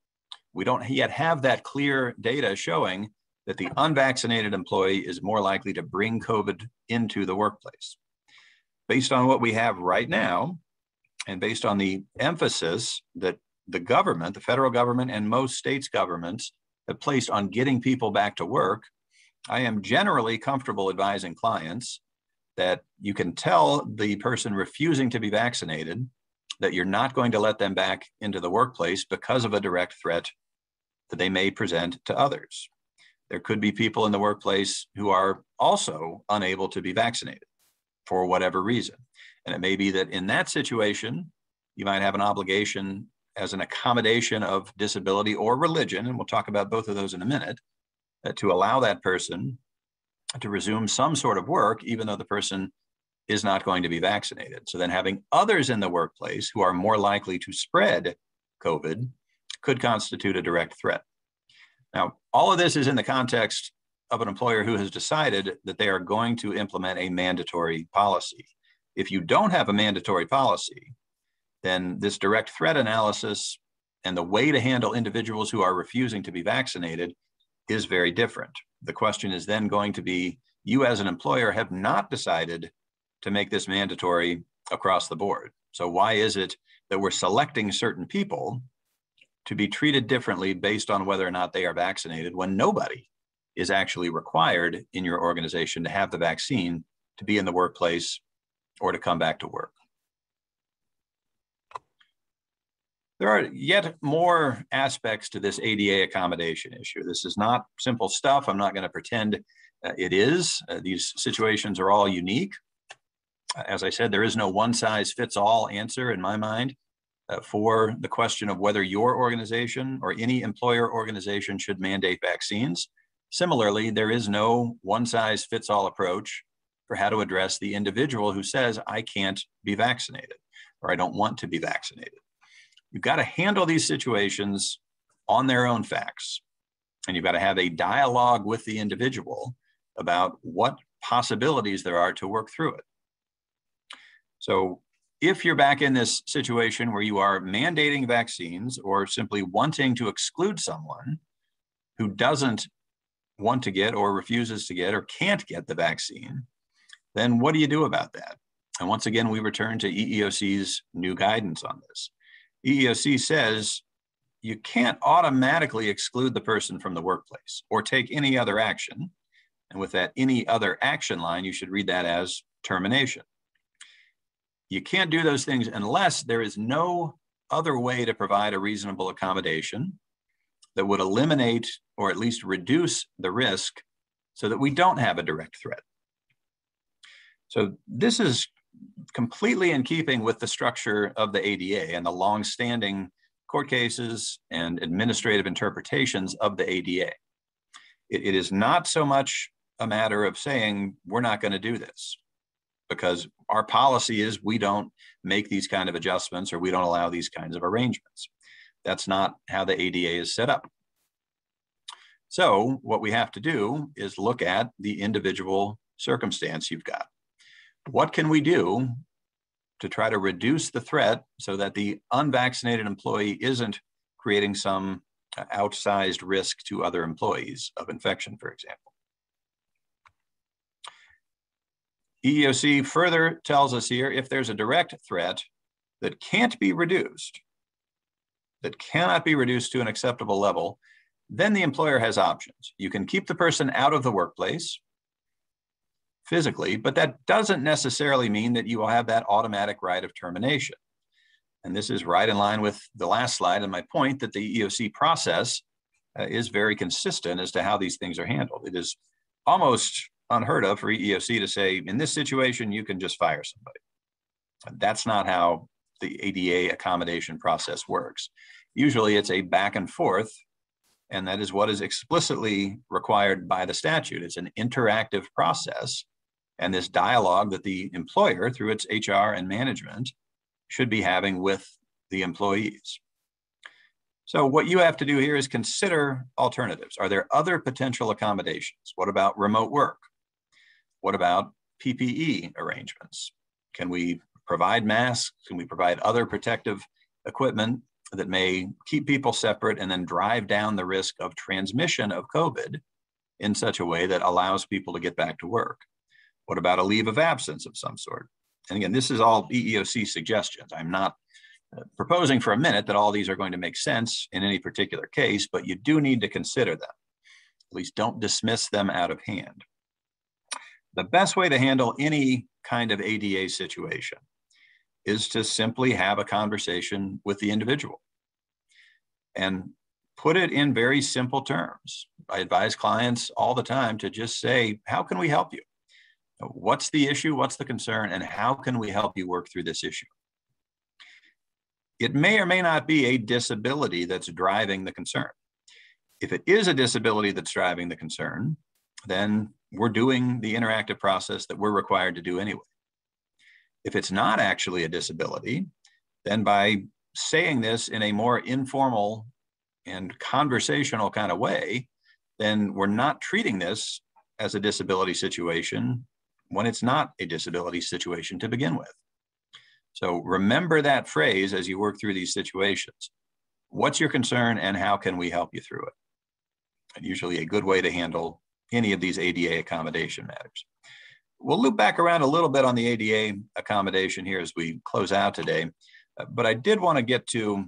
We don't yet have that clear data showing that the unvaccinated employee is more likely to bring COVID into the workplace. Based on what we have right now, and based on the emphasis that the government, the federal government, and most states' governments have placed on getting people back to work, I am generally comfortable advising clients that you can tell the person refusing to be vaccinated that you're not going to let them back into the workplace because of a direct threat that they may present to others. There could be people in the workplace who are also unable to be vaccinated for whatever reason. And it may be that in that situation, you might have an obligation as an accommodation of disability or religion, and we'll talk about both of those in a minute, to allow that person to resume some sort of work, even though the person is not going to be vaccinated. So then having others in the workplace who are more likely to spread COVID could constitute a direct threat. Now, all of this is in the context of an employer who has decided that they are going to implement a mandatory policy. If you don't have a mandatory policy, then this direct threat analysis and the way to handle individuals who are refusing to be vaccinated is very different. The question is then going to be, you as an employer have not decided to make this mandatory across the board. So why is it that we're selecting certain people to be treated differently based on whether or not they are vaccinated when nobody is actually required in your organization to have the vaccine to be in the workplace or to come back to work? There are yet more aspects to this ADA accommodation issue. This is not simple stuff. I'm not going to pretend it is. These situations are all unique. As I said, there is no one-size-fits-all answer in my mind for the question of whether your organization or any employer organization should mandate vaccines. Similarly, there is no one-size-fits-all approach for how to address the individual who says, I can't be vaccinated or I don't want to be vaccinated. You've got to handle these situations on their own facts, and you've got to have a dialogue with the individual about what possibilities there are to work through it. So if you're back in this situation where you are mandating vaccines or simply wanting to exclude someone who doesn't want to get or refuses to get or can't get the vaccine, then what do you do about that? And once again, we return to EEOC's new guidance on this. EEOC says you can't automatically exclude the person from the workplace or take any other action. And with that any other action line, you should read that as termination. You can't do those things unless there is no other way to provide a reasonable accommodation that would eliminate or at least reduce the risk so that we don't have a direct threat. So this is completely in keeping with the structure of the ADA and the long-standing court cases and administrative interpretations of the ADA. It is not so much a matter of saying, we're not going to do this, because our policy is we don't make these kind of adjustments or we don't allow these kinds of arrangements. That's not how the ADA is set up. So what we have to do is look at the individual circumstance you've got. What can we do to try to reduce the threat so that the unvaccinated employee isn't creating some outsized risk to other employees of infection, for example? EEOC further tells us here, if there's a direct threat that can't be reduced, that cannot be reduced to an acceptable level, then the employer has options. You can keep the person out of the workplace physically, but that doesn't necessarily mean that you will have that automatic right of termination. And this is right in line with the last slide and my point that the EEOC process is very consistent as to how these things are handled. It is almost unheard of for EEOC to say, in this situation, you can just fire somebody. That's not how the ADA accommodation process works. Usually it's a back and forth, and that is what is explicitly required by the statute. It's an interactive process. and this dialogue that the employer, through its HR and management, should be having with the employees. So what you have to do here is consider alternatives. Are there other potential accommodations? What about remote work? What about PPE arrangements? Can we provide masks? Can we provide other protective equipment that may keep people separate and then drive down the risk of transmission of COVID in such a way that allows people to get back to work? What about a leave of absence of some sort? And again, this is all EEOC suggestions. I'm not proposing for a minute that all these are going to make sense in any particular case, but you do need to consider them. At least don't dismiss them out of hand. The best way to handle any kind of ADA situation is to simply have a conversation with the individual and put it in very simple terms. I advise clients all the time to just say, how can we help you? What's the issue? What's the concern? And how can we help you work through this issue? It may or may not be a disability that's driving the concern. If it is a disability that's driving the concern, then we're doing the interactive process that we're required to do anyway. If it's not actually a disability, then by saying this in a more informal and conversational kind of way, then we're not treating this as a disability situation when it's not a disability situation to begin with. So remember that phrase as you work through these situations. What's your concern and how can we help you through it? And usually a good way to handle any of these ADA accommodation matters. We'll loop back around a little bit on the ADA accommodation here as we close out today, but I did want to get to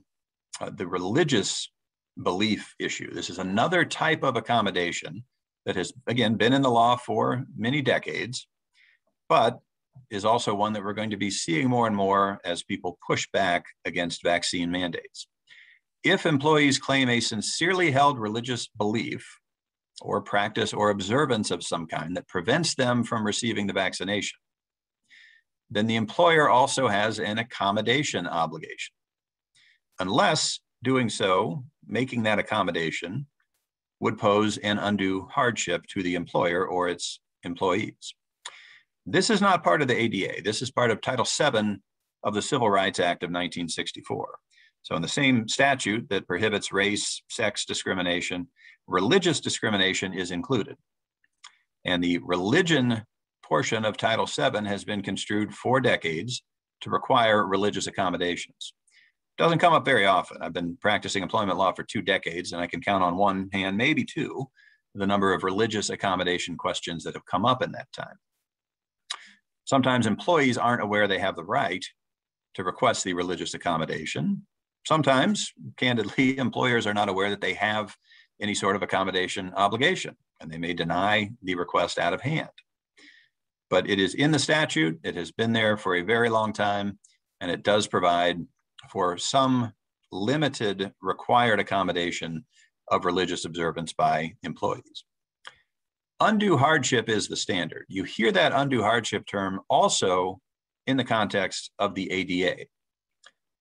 the religious belief issue. This is another type of accommodation that has, again, been in the law for many decades, but is also one that we're going to be seeing more and more as people push back against vaccine mandates. If employees claim a sincerely held religious belief or practice or observance of some kind that prevents them from receiving the vaccination, then the employer also has an accommodation obligation, unless doing so, making that accommodation, would pose an undue hardship to the employer or its employees. This is not part of the ADA. This is part of Title VII of the Civil Rights Act of 1964. So in the same statute that prohibits race, sex discrimination, religious discrimination is included. And the religion portion of Title VII has been construed for decades to require religious accommodations. Doesn't come up very often. I've been practicing employment law for 2 decades, and I can count on one hand, maybe two, the number of religious accommodation questions that have come up in that time. Sometimes employees aren't aware they have the right to request the religious accommodation. Sometimes, candidly, employers are not aware that they have any sort of accommodation obligation, and they may deny the request out of hand. But it is in the statute, it has been there for a very long time, and it does provide for some limited required accommodation of religious observance by employees. Undue hardship is the standard. You hear that undue hardship term also in the context of the ADA.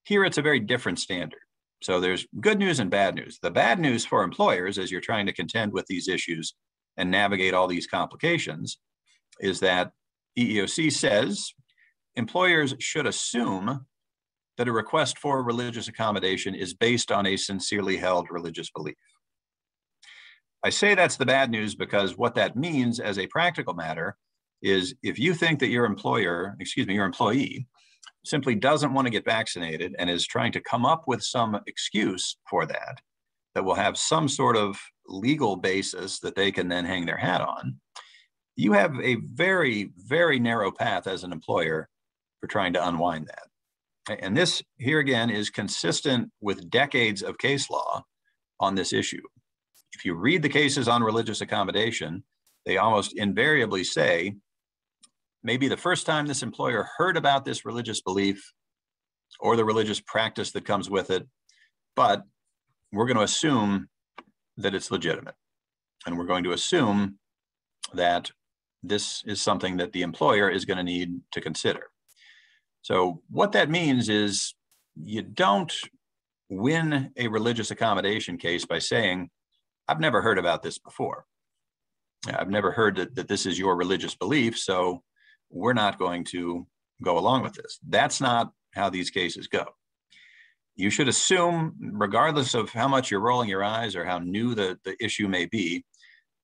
Here it's a very different standard. So there's good news and bad news. The bad news for employers as you're trying to contend with these issues and navigate all these complications is that EEOC says employers should assume that a request for religious accommodation is based on a sincerely held religious belief. I say that's the bad news because what that means as a practical matter is if you think that your employee simply doesn't want to get vaccinated and is trying to come up with some excuse for that, that will have some sort of legal basis that they can then hang their hat on, you have a very, very narrow path as an employer for trying to unwind that. And this here again is consistent with decades of case law on this issue. If you read the cases on religious accommodation, they almost invariably say, maybe the first time this employer heard about this religious belief or the religious practice that comes with it, but we're going to assume that it's legitimate. And we're going to assume that this is something that the employer is going to need to consider. So what that means is you don't win a religious accommodation case by saying, I've never heard about this before. I've never heard that this is your religious belief, so we're not going to go along with this. That's not how these cases go. You should assume, regardless of how much you're rolling your eyes or how new the issue may be,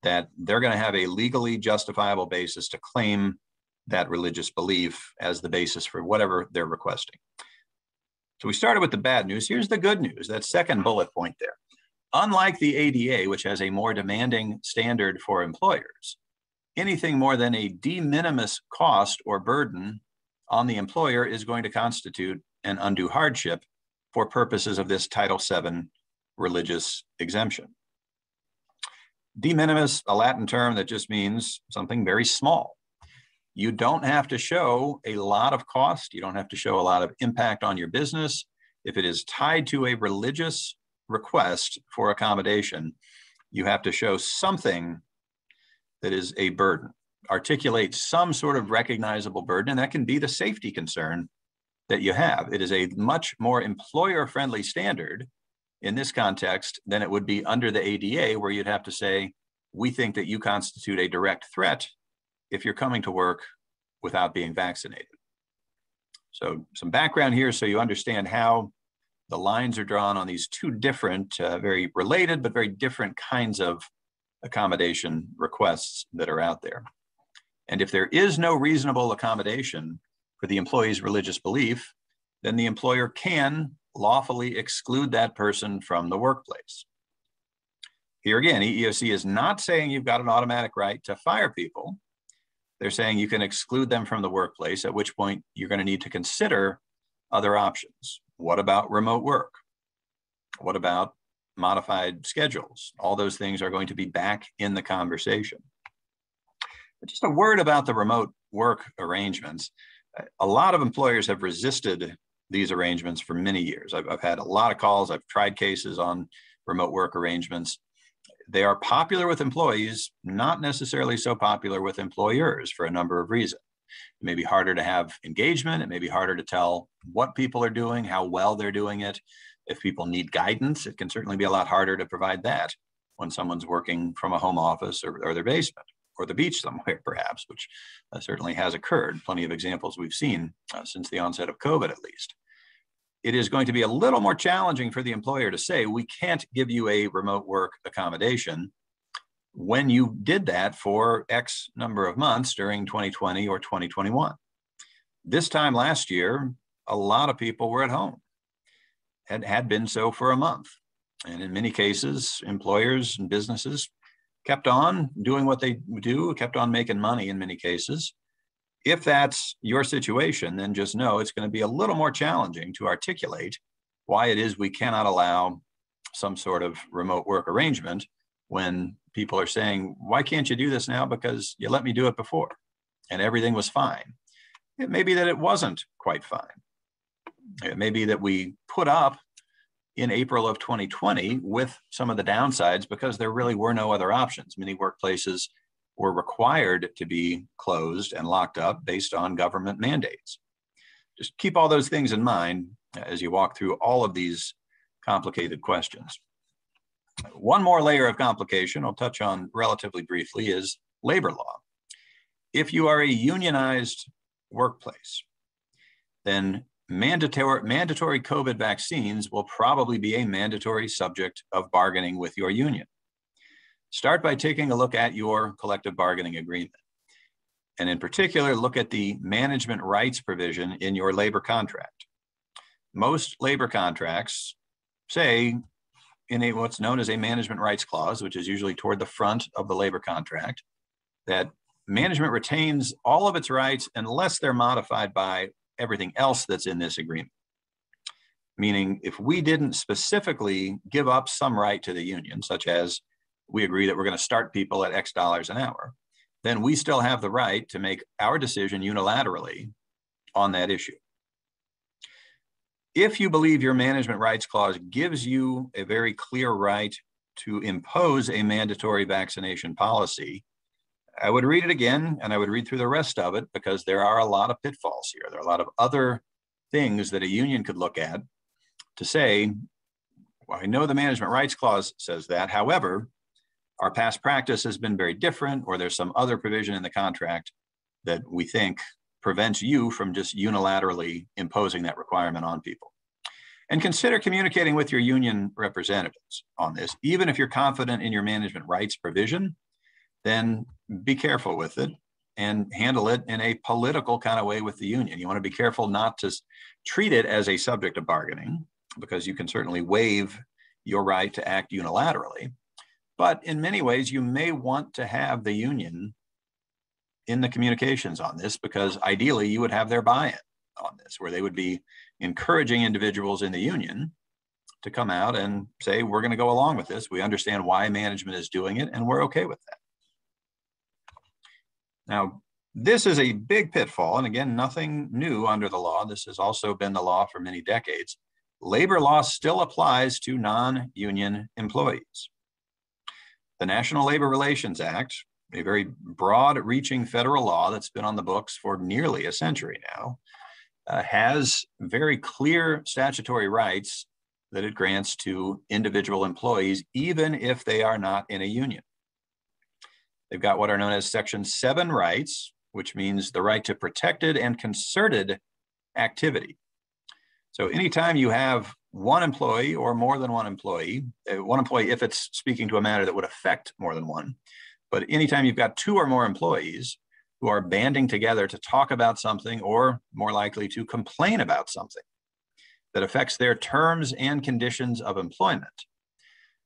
that they're going to have a legally justifiable basis to claim that religious belief as the basis for whatever they're requesting. So we started with the bad news. Here's the good news, that second bullet point there. Unlike the ADA, which has a more demanding standard for employers, anything more than a de minimis cost or burden on the employer is going to constitute an undue hardship for purposes of this Title VII religious exemption. De minimis, a Latin term that just means something very small. You don't have to show a lot of cost. You don't have to show a lot of impact on your business. If it is tied to a religious request for accommodation, you have to show something that is a burden, articulate some sort of recognizable burden, and that can be the safety concern that you have. It is a much more employer-friendly standard in this context than it would be under the ADA, where you'd have to say, we think that you constitute a direct threat if you're coming to work without being vaccinated. So some background here so you understand how the lines are drawn on these two different, very related, but very different kinds of accommodation requests that are out there. And if there is no reasonable accommodation for the employee's religious belief, then the employer can lawfully exclude that person from the workplace. Here again, EEOC is not saying you've got an automatic right to fire people. They're saying you can exclude them from the workplace, at which point you're going to need to consider other options. What about remote work? What about modified schedules? All those things are going to be back in the conversation. But just a word about the remote work arrangements. A lot of employers have resisted these arrangements for many years. I've had a lot of calls. I've tried cases on remote work arrangements. They are popular with employees, not necessarily so popular with employers for a number of reasons. It may be harder to have engagement. It may be harder to tell what people are doing, how well they're doing it. If people need guidance, it can certainly be a lot harder to provide that when someone's working from a home office or their basement or the beach somewhere, perhaps, which certainly has occurred. Plenty of examples we've seen since the onset of COVID, at least. It is going to be a little more challenging for the employer to say, we can't give you a remote work accommodation when you did that for X number of months during 2020 or 2021. This time last year, a lot of people were at home, had been so for a month. And in many cases, employers and businesses kept on doing what they do, kept on making money in many cases. If that's your situation, then just know it's going to be a little more challenging to articulate why it is we cannot allow some sort of remote work arrangement when people are saying, why can't you do this now? Because you let me do it before and everything was fine. It may be that it wasn't quite fine. It may be that we put up in April of 2020 with some of the downsides because there really were no other options. Many workplaces were required to be closed and locked up based on government mandates. Just keep all those things in mind as you walk through all of these complicated questions. One more layer of complication I'll touch on relatively briefly is labor law. If you are a unionized workplace, then mandatory COVID vaccines will probably be a mandatory subject of bargaining with your union. Start by taking a look at your collective bargaining agreement. And in particular, look at the management rights provision in your labor contract. Most labor contracts say in what's known as a management rights clause, which is usually toward the front of the labor contract, that management retains all of its rights unless they're modified by everything else that's in this agreement. Meaning, if we didn't specifically give up some right to the union, such as we agree that we're going to start people at X dollars an hour, then we still have the right to make our decision unilaterally on that issue. If you believe your management rights clause gives you a very clear right to impose a mandatory vaccination policy, I would read it again and I would read through the rest of it because there are a lot of pitfalls here. There are a lot of other things that a union could look at to say, well, I know the management rights clause says that. However, our past practice has been very different, or there's some other provision in the contract that we think prevents you from just unilaterally imposing that requirement on people. And consider communicating with your union representatives on this. Even if you're confident in your management rights provision, then be careful with it and handle it in a political kind of way with the union. You want to be careful not to treat it as a subject of bargaining, because you can certainly waive your right to act unilaterally. But in many ways, you may want to have the union in the communications on this, because ideally you would have their buy-in on this, where they would be encouraging individuals in the union to come out and say, we're going to go along with this. We understand why management is doing it, and we're okay with that. Now, this is a big pitfall, and again, nothing new under the law. This has also been the law for many decades. Labor law still applies to non-union employees. The National Labor Relations Act, a very broad-reaching federal law that's been on the books for nearly a century now, has very clear statutory rights that it grants to individual employees, even if they are not in a union. They've got what are known as Section 7 rights, which means the right to protected and concerted activity. So anytime you have one employee or more than one employee if it's speaking to a matter that would affect more than one, but anytime you've got two or more employees who are banding together to talk about something, or more likely to complain about something that affects their terms and conditions of employment,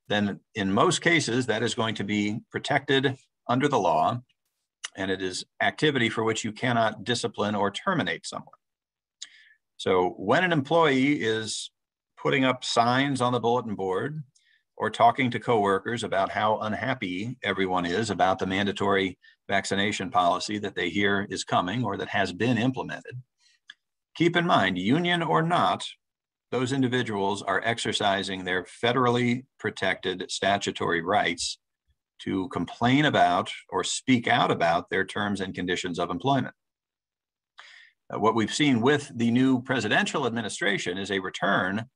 then in most cases that is going to be protected under the law, and it is activity for which you cannot discipline or terminate someone. So when an employee is putting up signs on the bulletin board or talking to coworkers about how unhappy everyone is about the mandatory vaccination policy that they hear is coming or that has been implemented, keep in mind, union or not, those individuals are exercising their federally protected statutory rights to complain about or speak out about their terms and conditions of employment. What we've seen with the new presidential administration is a return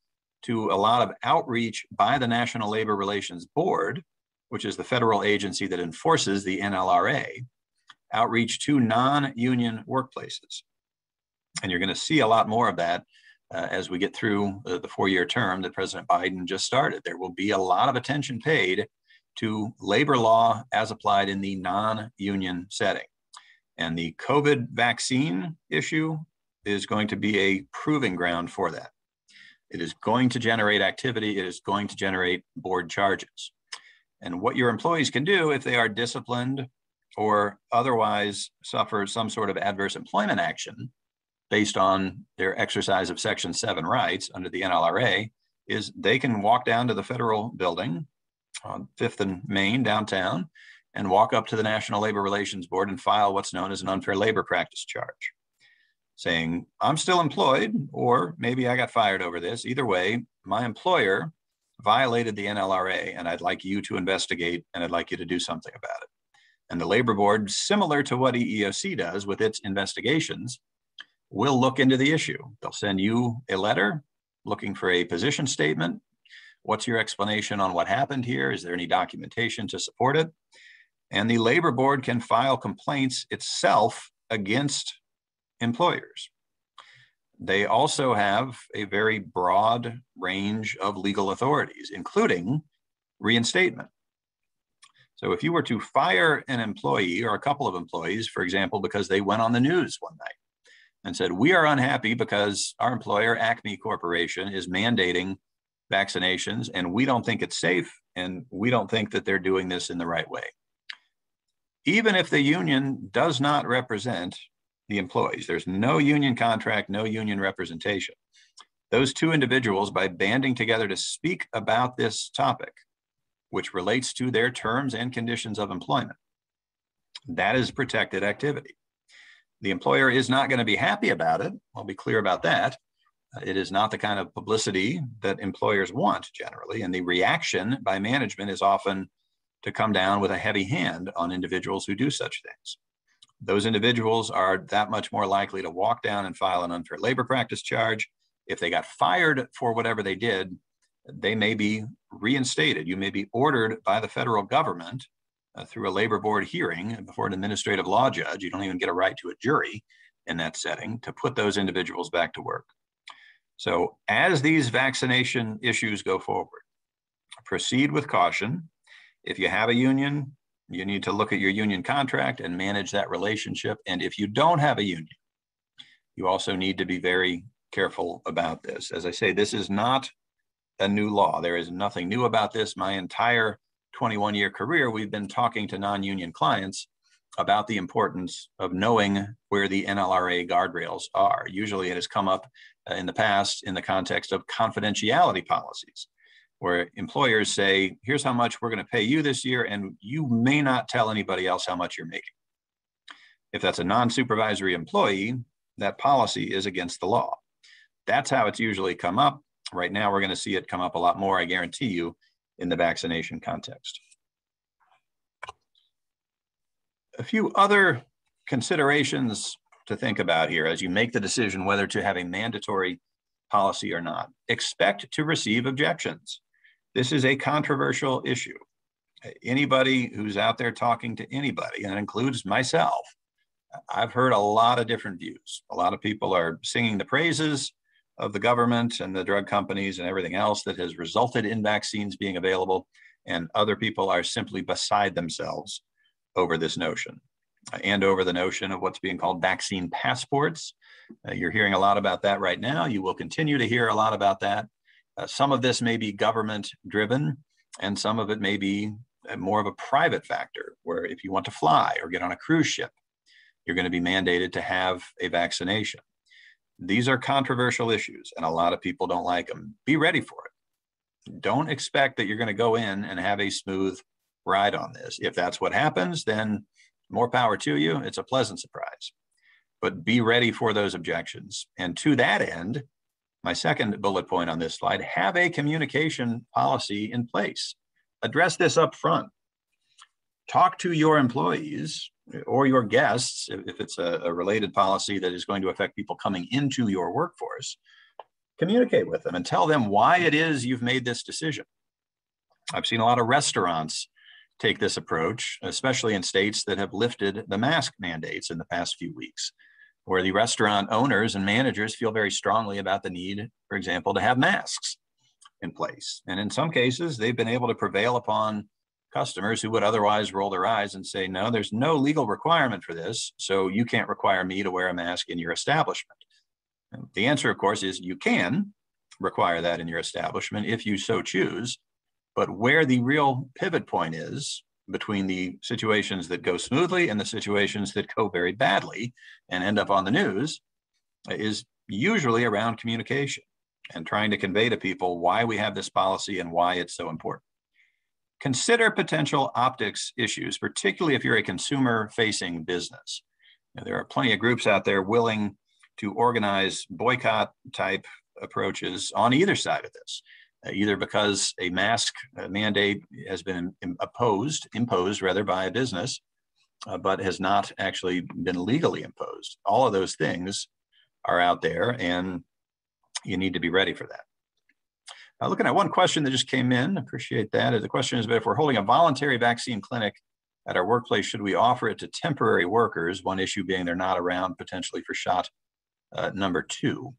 to a lot of outreach by the National Labor Relations Board, which is the federal agency that enforces the NLRA, outreach to non-union workplaces. And you're going to see a lot more of that as we get through the 4-year term that President Biden just started. There will be a lot of attention paid to labor law as applied in the non-union setting. And the COVID vaccine issue is going to be a proving ground for that. It is going to generate activity. It is going to generate board charges. And what your employees can do if they are disciplined or otherwise suffer some sort of adverse employment action based on their exercise of Section 7 rights under the NLRA is they can walk down to the federal building on 5th and Main downtown and walk up to the National Labor Relations Board and file what's known as an unfair labor practice charge, saying, I'm still employed, or maybe I got fired over this. Either way, my employer violated the NLRA, and I'd like you to investigate, and I'd like you to do something about it. And the Labor Board, similar to what EEOC does with its investigations, will look into the issue. They'll send you a letter looking for a position statement. What's your explanation on what happened here? Is there any documentation to support it? And the Labor Board can file complaints itself against employers. They also have a very broad range of legal authorities, including reinstatement. So if you were to fire an employee or a couple of employees, for example, because they went on the news one night and said, we are unhappy because our employer, Acme Corporation, is mandating vaccinations and we don't think it's safe and we don't think that they're doing this in the right way. Even if the union does not represent the employees, there's no union contract, no union representation. Those two individuals, by banding together to speak about this topic, which relates to their terms and conditions of employment, that is protected activity. The employer is not going to be happy about it. I'll be clear about that. It is not the kind of publicity that employers want generally, and the reaction by management is often to come down with a heavy hand on individuals who do such things. Those individuals are that much more likely to walk down and file an unfair labor practice charge. If they got fired for whatever they did, they may be reinstated. You may be ordered by the federal government through a labor board hearing before an administrative law judge. You don't even get a right to a jury. in that setting to put those individuals back to work. So as these vaccination issues go forward, proceed with caution. If you have a union, you need to look at your union contract and manage that relationship. And if you don't have a union, you also need to be very careful about this. As I say, this is not a new law. There is nothing new about this. My entire 21-year career, we've been talking to non-union clients about the importance of knowing where the NLRA guardrails are. Usually it has come up in the past in the context of confidentiality policies, where employers say, here's how much we're going to pay you this year, and you may not tell anybody else how much you're making. If that's a non-supervisory employee, that policy is against the law. That's how it's usually come up. Right now, we're going to see it come up a lot more, I guarantee you, in the vaccination context. A few other considerations to think about here as you make the decision whether to have a mandatory policy or not. Expect to receive objections. This is a controversial issue. Anybody who's out there talking to anybody, and it includes myself, I've heard a lot of different views. A lot of people are singing the praises of the government and the drug companies and everything else that has resulted in vaccines being available, and other people are simply beside themselves over this notion and over the notion of what's being called vaccine passports. You're hearing a lot about that right now. You will continue to hear a lot about that. Some of this may be government driven, and some of it may be more of a private factor, where if you want to fly or get on a cruise ship, you're going to be mandated to have a vaccination. These are controversial issues, and a lot of people don't like them. Be ready for it. Don't expect that you're going to go in and have a smooth ride on this. If that's what happens, then more power to you. It's a pleasant surprise. But be ready for those objections. And to that end, my second bullet point on this slide, have a communication policy in place. Address this up front. Talk to your employees or your guests, if it's a related policy that is going to affect people coming into your workforce. Communicate with them and tell them why it is you've made this decision. I've seen a lot of restaurants take this approach, especially in states that have lifted the mask mandates in the past few weeks, where the restaurant owners and managers feel very strongly about the need, for example, to have masks in place. And in some cases, they've been able to prevail upon customers who would otherwise roll their eyes and say, no, there's no legal requirement for this, so you can't require me to wear a mask in your establishment. And the answer, of course, is you can require that in your establishment if you so choose. But where the real pivot point is between the situations that go smoothly and the situations that go very badly and end up on the news is usually around communication and trying to convey to people why we have this policy and why it's so important. Consider potential optics issues, particularly if you're a consumer-facing business. Now, there are plenty of groups out there willing to organize boycott-type approaches on either side of this. Either because a mask mandate has been imposed by a business, but has not actually been legally imposed. All of those things are out there, and you need to be ready for that. Now, looking at one question that just came in, appreciate that. The question is, if we're holding a voluntary vaccine clinic at our workplace, should we offer it to temporary workers? One issue being they're not around potentially for shot number 2.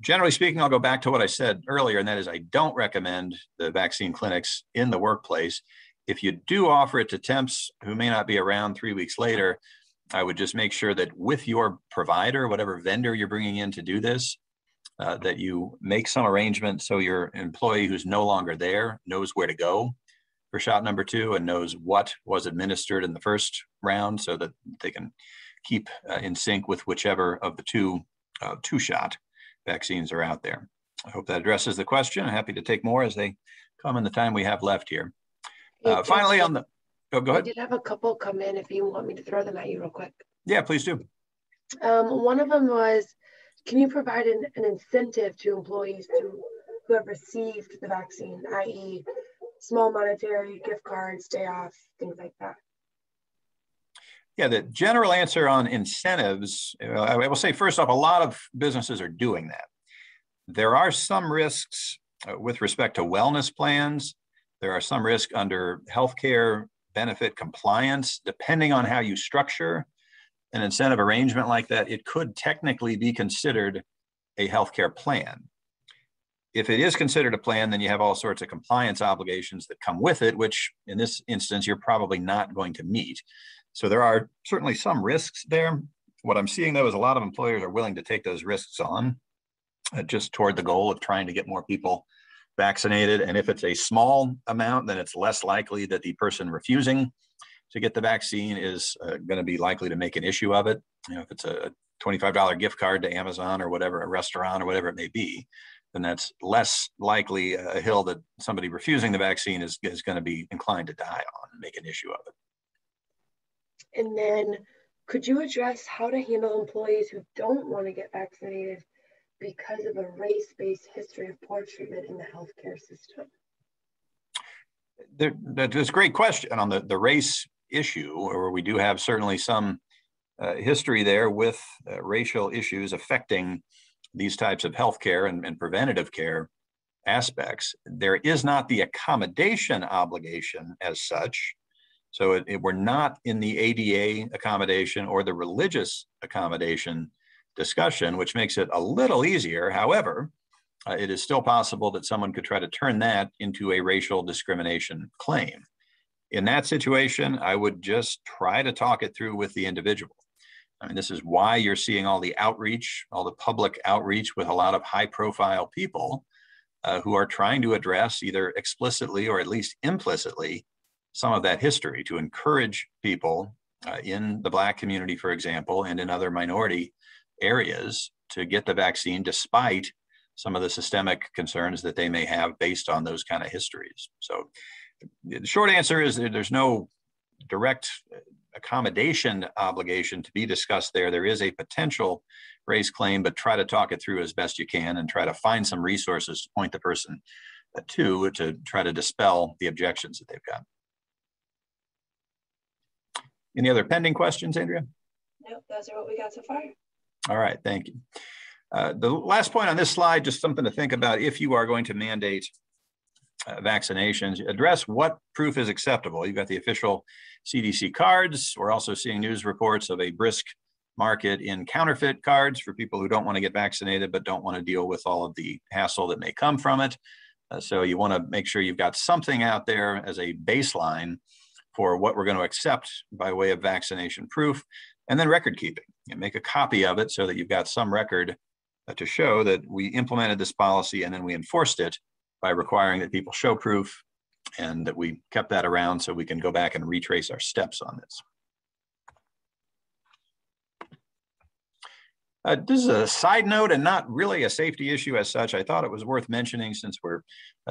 Generally speaking, I'll go back to what I said earlier, and that is I don't recommend the vaccine clinics in the workplace. If you do offer it to temps who may not be around 3 weeks later, I would just make sure that with your provider, whatever vendor you're bringing in to do this, that you make some arrangement so your employee who's no longer there knows where to go for shot number 2 and knows what was administered in the first round so that they can keep in sync with whichever of the two-shot vaccines are out there. I hope that addresses the question. I'm happy to take more as they come in the time we have left here. Finally, on the, go ahead. I did have a couple come in if you want me to throw them at you real quick. Yeah, please do. One of them was, can you provide an incentive to employees who have received the vaccine, i.e. small monetary, gift cards, day off, things like that? Yeah, the general answer on incentives, I will say first off, a lot of businesses are doing that. There are some risks with respect to wellness plans. There are some risks under healthcare benefit compliance, depending on how you structure an incentive arrangement like that, it could technically be considered a healthcare plan. If it is considered a plan, then you have all sorts of compliance obligations that come with it, which in this instance, you're probably not going to meet. So there are certainly some risks there. What I'm seeing, though, is a lot of employers are willing to take those risks on just toward the goal of trying to get more people vaccinated. And if it's a small amount, then it's less likely that the person refusing to get the vaccine is going to be likely to make an issue of it. You know, if it's a $25 gift card to Amazon or whatever, a restaurant or whatever it may be, then that's less likely a hill that somebody refusing the vaccine is going to be inclined to die on and make an issue of it. And then could you address how to handle employees who don't want to get vaccinated because of a race-based history of poor treatment in the healthcare system? That's a great question on the race issue, where we do have certainly some history there with racial issues affecting these types of healthcare and preventative care aspects. There is not the accommodation obligation as such. So we're not in the ADA accommodation or the religious accommodation discussion, which makes it a little easier. However, it is still possible that someone could try to turn that into a racial discrimination claim. In that situation, I would just try to talk it through with the individual. I mean, this is why you're seeing all the outreach, all the public outreach with a lot of high profile people who are trying to address either explicitly or at least implicitly some of that history to encourage people in the Black community, for example, and in other minority areas to get the vaccine despite some of the systemic concerns that they may have based on those kind of histories. So the short answer is there's no direct accommodation obligation to be discussed there. There is a potential race claim, but try to talk it through as best you can and try to find some resources to point the person to try to dispel the objections that they've got. Any other pending questions, Andrea? Nope, those are what we got so far. All right, thank you. The last point on this slide, just something to think about if you are going to mandate vaccinations, address what proof is acceptable. You've got the official CDC cards. We're also seeing news reports of a brisk market in counterfeit cards for people who don't want to get vaccinated but don't want to deal with all of the hassle that may come from it. So you want to make sure you've got something out there as a baseline for what we're going to accept by way of vaccination proof, and then record keeping. You make a copy of it so that you've got some record to show that we implemented this policy and then we enforced it by requiring that people show proof, and that we kept that around so we can go back and retrace our steps on this. This is a side note and not really a safety issue as such. I thought it was worth mentioning since we're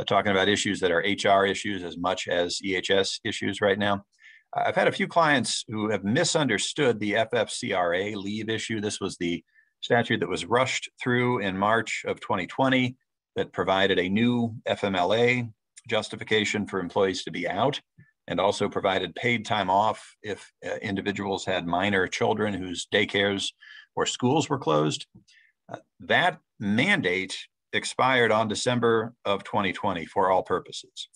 talking about issues that are HR issues as much as EHS issues right now. I've had a few clients who have misunderstood the FFCRA leave issue. This was the statute that was rushed through in March of 2020 that provided a new FMLA justification for employees to be out, and also provided paid time off if individuals had minor children whose daycares or schools were closed. That mandate expired on December of 2020 for all purposes.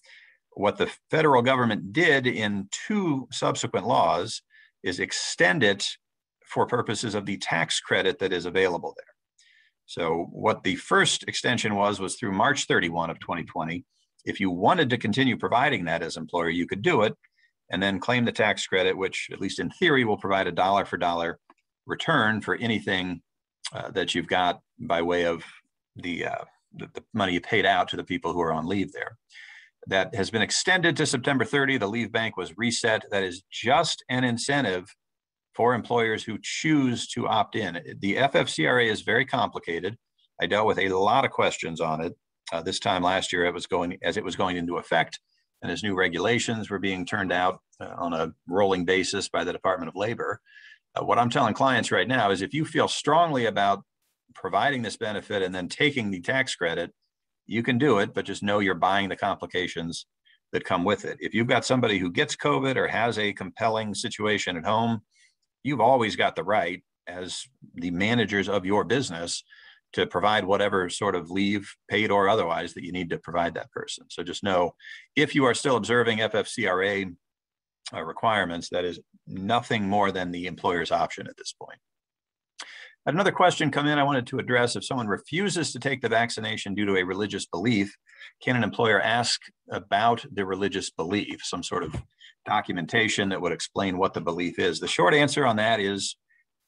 What the federal government did in 2 subsequent laws is extend it for purposes of the tax credit that is available there. So what the first extension was through March 31 of 2020. If you wanted to continue providing that as employer, you could do it and then claim the tax credit, which at least in theory will provide a dollar for dollar return for anything that you've got by way of the money you paid out to the people who are on leave there. That has been extended to September 30. The leave bank was reset. That is just an incentive for employers who choose to opt in. The FFCRA is very complicated. I dealt with a lot of questions on it. This time last year, as it was going into effect, and as new regulations were being turned out on a rolling basis by the Department of Labor. What I'm telling clients right now is if you feel strongly about providing this benefit and then taking the tax credit, you can do it, but just know you're buying the complications that come with it. If you've got somebody who gets COVID or has a compelling situation at home, you've always got the right as the managers of your business to provide whatever sort of leave, paid or otherwise, that you need to provide that person. So just know if you are still observing FFCRA requirements, that is nothing more than the employer's option at this point. I had another question come in I wanted to address. If someone refuses to take the vaccination due to a religious belief, can an employer ask about the religious belief, some sort of documentation that would explain what the belief is? The short answer on that is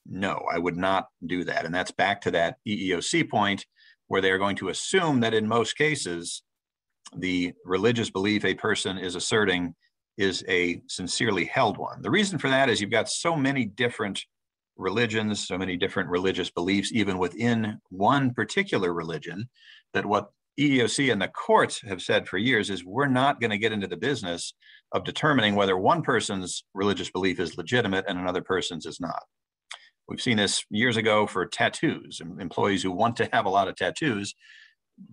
no, I would not do that. And that's back to that EEOC point where they're going to assume that in most cases, the religious belief a person is asserting is a sincerely held one. The reason for that is you've got so many different religions, so many different religious beliefs, even within one particular religion, that what EEOC and the courts have said for years is we're not going to get into the business of determining whether one person's religious belief is legitimate and another person's is not. We've seen this years ago for tattoos. Employees who want to have a lot of tattoos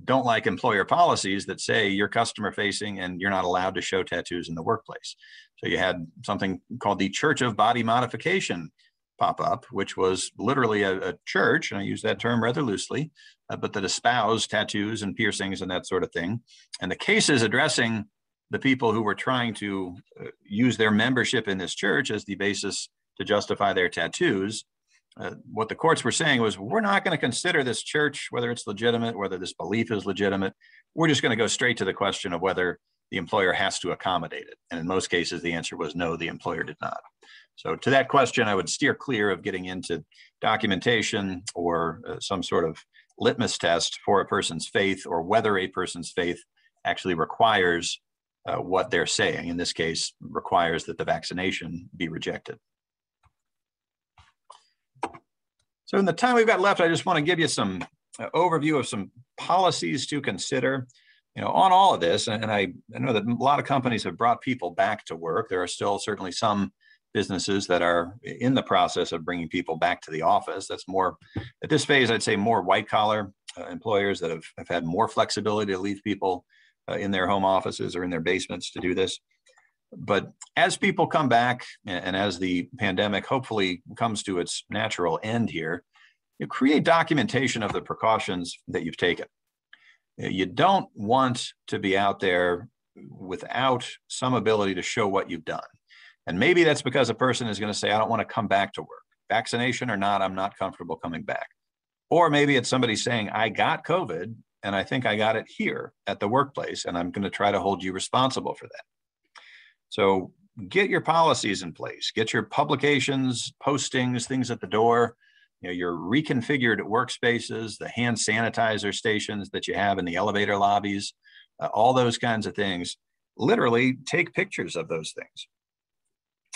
don't like employer policies that say you're customer facing and you're not allowed to show tattoos in the workplace. So you had something called the Church of Body Modification pop up, which was literally a church, and I use that term rather loosely, but that espoused tattoos and piercings and that sort of thing. And the cases addressing the people who were trying to use their membership in this church as the basis to justify their tattoos, what the courts were saying was, we're not going to consider this church, whether it's legitimate, whether this belief is legitimate. We're just going to go straight to the question of whether the employer has to accommodate it. And in most cases, the answer was no, the employer did not. So to that question, I would steer clear of getting into documentation or some sort of litmus test for a person's faith, or whether a person's faith actually requires what they're saying. In this case, requires that the vaccination be rejected. So in the time we've got left, I just want to give you some overview of some policies to consider, on all of this. And I know that a lot of companies have brought people back to work. There are still certainly some businesses that are in the process of bringing people back to the office. That's more, at this phase, I'd say more white collar employers that have had more flexibility to leave people in their home offices or in their basements to do this. But as people come back, and as the pandemic hopefully comes to its natural end here, you create documentation of the precautions that you've taken. You don't want to be out there without some ability to show what you've done. And maybe that's because a person is going to say, I don't want to come back to work. Vaccination or not, I'm not comfortable coming back. Or maybe it's somebody saying, I got COVID and I think I got it here at the workplace, and I'm going to try to hold you responsible for that. So get your policies in place, get your publications, postings, things at the door, your reconfigured workspaces, the hand sanitizer stations that you have in the elevator lobbies, all those kinds of things. Literally take pictures of those things,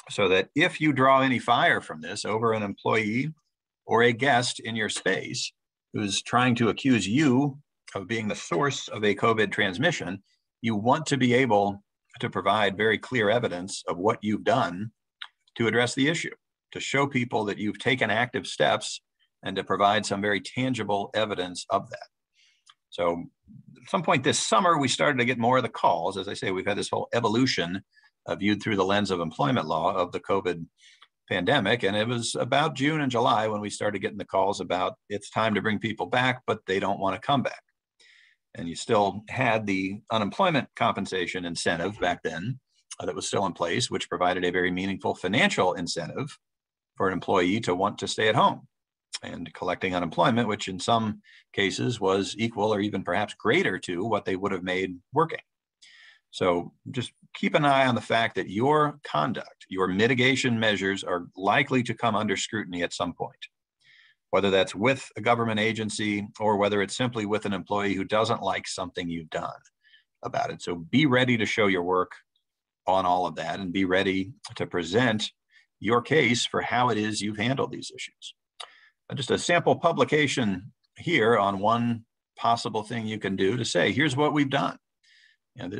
so that if you draw any fire from this over an employee or a guest in your space who's trying to accuse you of being the source of a COVID transmission, you want to be able to provide very clear evidence of what you've done to address the issue, to show people that you've taken active steps, and to provide some very tangible evidence of that. So at some point this summer, we started to get more of the calls. As I say, we've had this whole evolution viewed through the lens of employment law of the COVID pandemic. And it was about June and July when we started getting the calls about it's time to bring people back, but they don't want to come back. And you still had the unemployment compensation incentive back then that was still in place, which provided a very meaningful financial incentive for an employee to want to stay at home and collecting unemployment, which in some cases was equal or even perhaps greater to what they would have made working. So just keep an eye on the fact that your conduct, your mitigation measures are likely to come under scrutiny at some point, whether that's with a government agency or whether it's simply with an employee who doesn't like something you've done about it. So be ready to show your work on all of that, and be ready to present your case for how it is you've handled these issues. Just a sample publication here on one possible thing you can do to say, here's what we've done.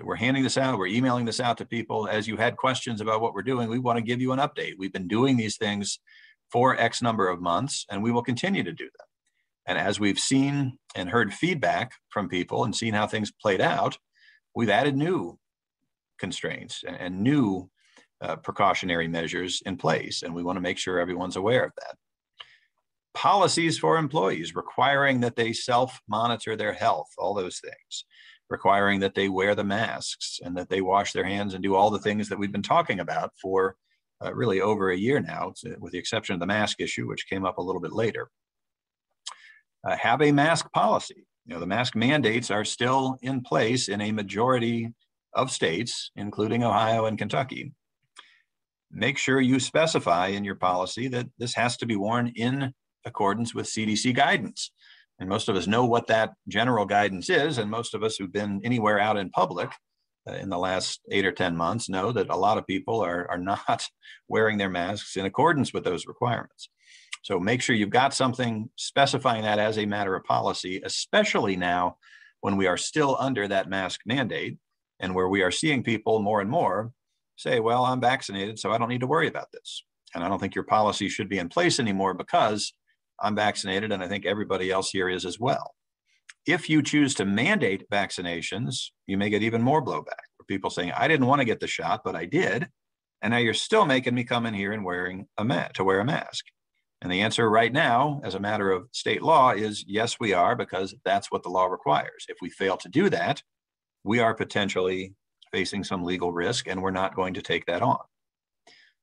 We're handing this out, we're emailing this out to people. As you had questions about what we're doing, we want to give you an update. We've been doing these things for X number of months, and we will continue to do them. And as we've seen and heard feedback from people and seen how things played out, we've added new constraints and new precautionary measures in place. And we want to make sure everyone's aware of that. Policies for employees requiring that they self-monitor their health, all those things. requiring that they wear the masks and that they wash their hands and do all the things that we've been talking about for really over a year now, with the exception of the mask issue, which came up a little bit later. Have a mask policy. You know, the mask mandates are still in place in a majority of states, including Ohio and Kentucky. Make sure you specify in your policy that this has to be worn in accordance with CDC guidance. And most of us know what that general guidance is. And most of us who've been anywhere out in public in the last 8 or 10 months know that a lot of people are not wearing their masks in accordance with those requirements. So make sure you've got something specifying that as a matter of policy, especially now when we are still under that mask mandate and where we are seeing people more and more say, well, I'm vaccinated, so I don't need to worry about this. And I don't think your policy should be in place anymore because I'm vaccinated, and I think everybody else here is as well. If you choose to mandate vaccinations, you may get even more blowback, for people saying, I didn't want to get the shot, but I did. And now you're still making me come in here and wear a mask. And the answer right now, as a matter of state law, is yes, we are, because that's what the law requires. If we fail to do that, we are potentially facing some legal risk, and we're not going to take that on.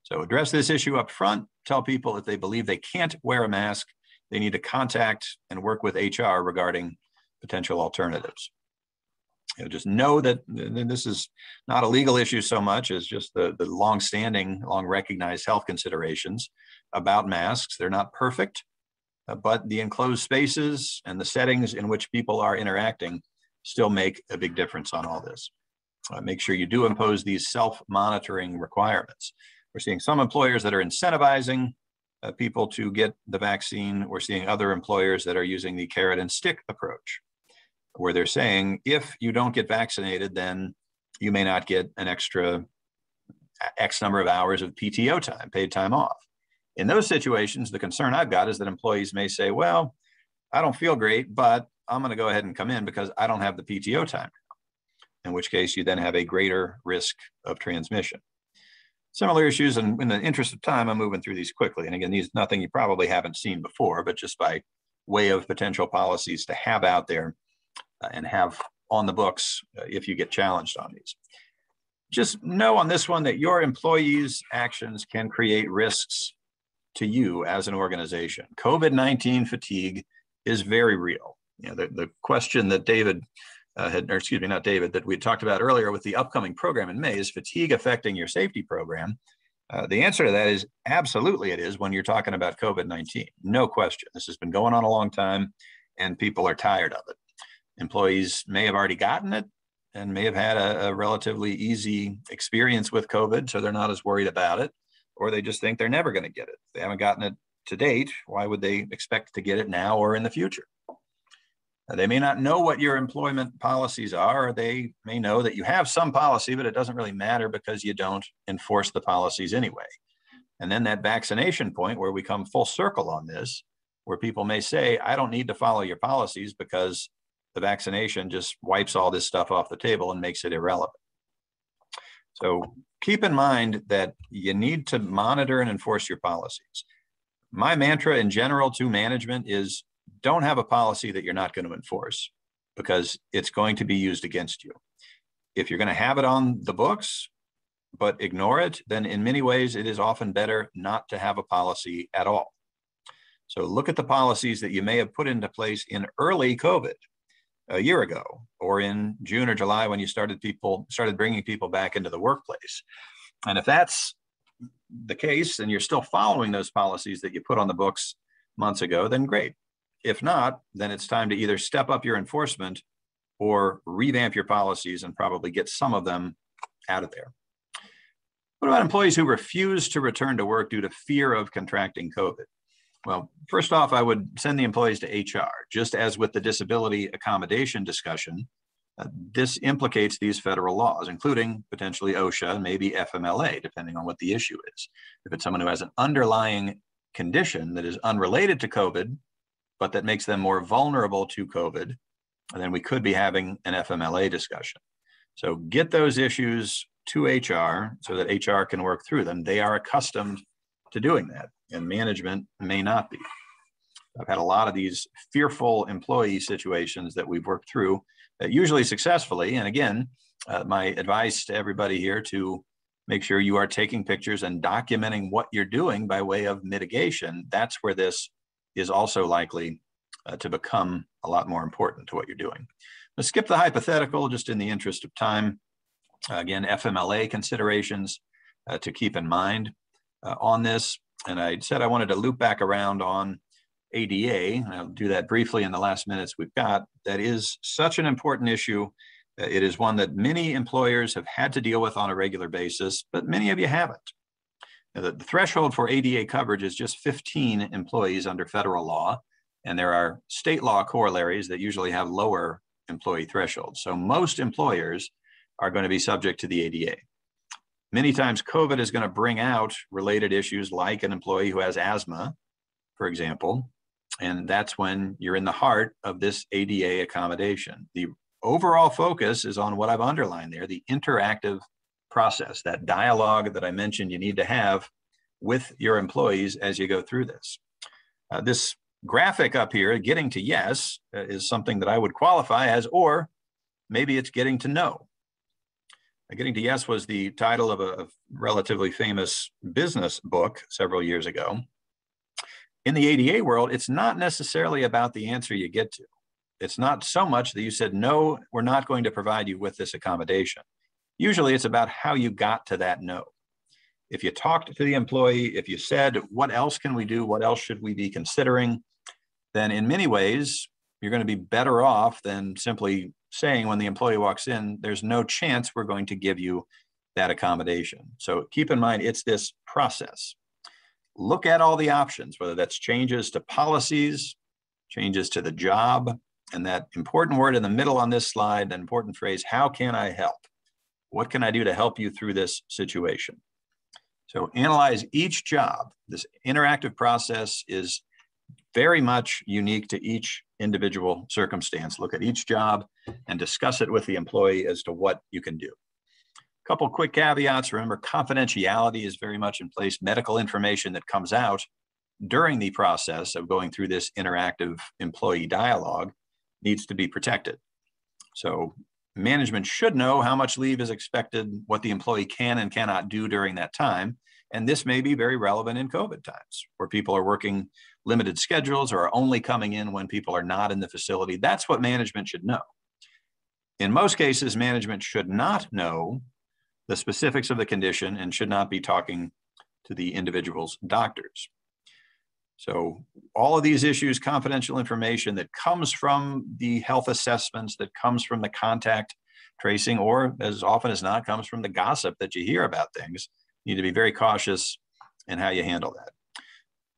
So address this issue up front. Tell people if they believe they can't wear a mask, they need to contact and work with HR regarding potential alternatives. You know, just know that this is not a legal issue so much as just the long-standing, long-recognized health considerations about masks. They're not perfect, but the enclosed spaces and the settings in which people are interacting still make a big difference on all this. Make sure you do impose these self-monitoring requirements. We're seeing some employers that are incentivizing people to get the vaccine. We're seeing other employers that are using the carrot and stick approach, where they're saying, if you don't get vaccinated, then you may not get an extra X number of hours of PTO time, paid time off. In those situations, the concern I've got is that employees may say, well, I don't feel great, but I'm going to go ahead and come in because I don't have the PTO time. In which case you then have a greater risk of transmission. Similar issues, and in the interest of time, I'm moving through these quickly. And again, these nothing you probably haven't seen before, but just by way of potential policies to have out there and have on the books if you get challenged on these. Just know on this one that your employees' actions can create risks to you as an organization. COVID-19 fatigue is very real. You know, the question that David that we had talked about earlier with the upcoming program in May, is fatigue affecting your safety program? The answer to that is absolutely it is when you're talking about COVID-19. No question. This has been going on a long time and people are tired of it. Employees may have already gotten it and may have had a relatively easy experience with COVID, so they're not as worried about it, or they just think they're never going to get it. If they haven't gotten it to date, why would they expect to get it now or in the future? They may not know what your employment policies are, or they may know that you have some policy, but it doesn't really matter because you don't enforce the policies anyway. And then that vaccination point where we come full circle on this, where people may say, I don't need to follow your policies because the vaccination just wipes all this stuff off the table and makes it irrelevant. So keep in mind that you need to monitor and enforce your policies. My mantra in general to management is, don't have a policy that you're not going to enforce because it's going to be used against you. If you're going to have it on the books, but ignore it, then in many ways, it is often better not to have a policy at all. So look at the policies that you may have put into place in early COVID a year ago, or in June or July when you started bringing people back into the workplace. And if that's the case and you're still following those policies that you put on the books months ago, then great. If not, then it's time to either step up your enforcement or revamp your policies and probably get some of them out of there. What about employees who refuse to return to work due to fear of contracting COVID? Well, first off, I would send the employees to HR. Just as with the disability accommodation discussion, this implicates these federal laws, including potentially OSHA, maybe FMLA, depending on what the issue is. If it's someone who has an underlying condition that is unrelated to COVID, but that makes them more vulnerable to COVID, and then we could be having an FMLA discussion. So get those issues to HR so that HR can work through them. They are accustomed to doing that, and management may not be. I've had a lot of these fearful employee situations that we've worked through usually successfully. And again, my advice to everybody here to make sure you are taking pictures and documenting what you're doing by way of mitigation. That's where this is also likely to become a lot more important to what you're doing. Let's skip the hypothetical just in the interest of time. Again, FMLA considerations to keep in mind on this. And I said I wanted to loop back around on ADA. I'll do that briefly in the last minutes we've got. That is such an important issue. It is one that many employers have had to deal with on a regular basis, but many of you haven't. Now, the threshold for ADA coverage is just 15 employees under federal law, and there are state law corollaries that usually have lower employee thresholds. So most employers are going to be subject to the ADA. Many times COVID is going to bring out related issues like an employee who has asthma, for example, and that's when you're in the heart of this ADA accommodation. The overall focus is on what I've underlined there, the interactive process, that dialogue that I mentioned you need to have with your employees as you go through this. This graphic up here, getting to yes, is something that I would qualify as, or maybe it's getting to no. Getting to yes was the title of a relatively famous business book several years ago. In the ADA world, it's not necessarily about the answer you get to. It's not so much that you said, no, we're not going to provide you with this accommodation. Usually it's about how you got to that no. If you talked to the employee, if you said, what else can we do? What else should we be considering? Then in many ways, you're going to be better off than simply saying when the employee walks in, there's no chance we're going to give you that accommodation. So keep in mind, it's this process. Look at all the options, whether that's changes to policies, changes to the job, and that important word in the middle on this slide, that important phrase, how can I help? What can I do to help you through this situation? So analyze each job. This interactive process is very much unique to each individual circumstance. Look at each job and discuss it with the employee as to what you can do. A couple quick caveats. Remember, confidentiality is very much in place. Medical information that comes out during the process of going through this interactive employee dialogue needs to be protected. So management should know how much leave is expected, what the employee can and cannot do during that time. And this may be very relevant in COVID times where people are working limited schedules or are only coming in when people are not in the facility. That's what management should know. In most cases, management should not know the specifics of the condition and should not be talking to the individual's doctors. So all of these issues, confidential information that comes from the health assessments, that comes from the contact tracing, or as often as not, comes from the gossip that you hear about things, you need to be very cautious in how you handle that.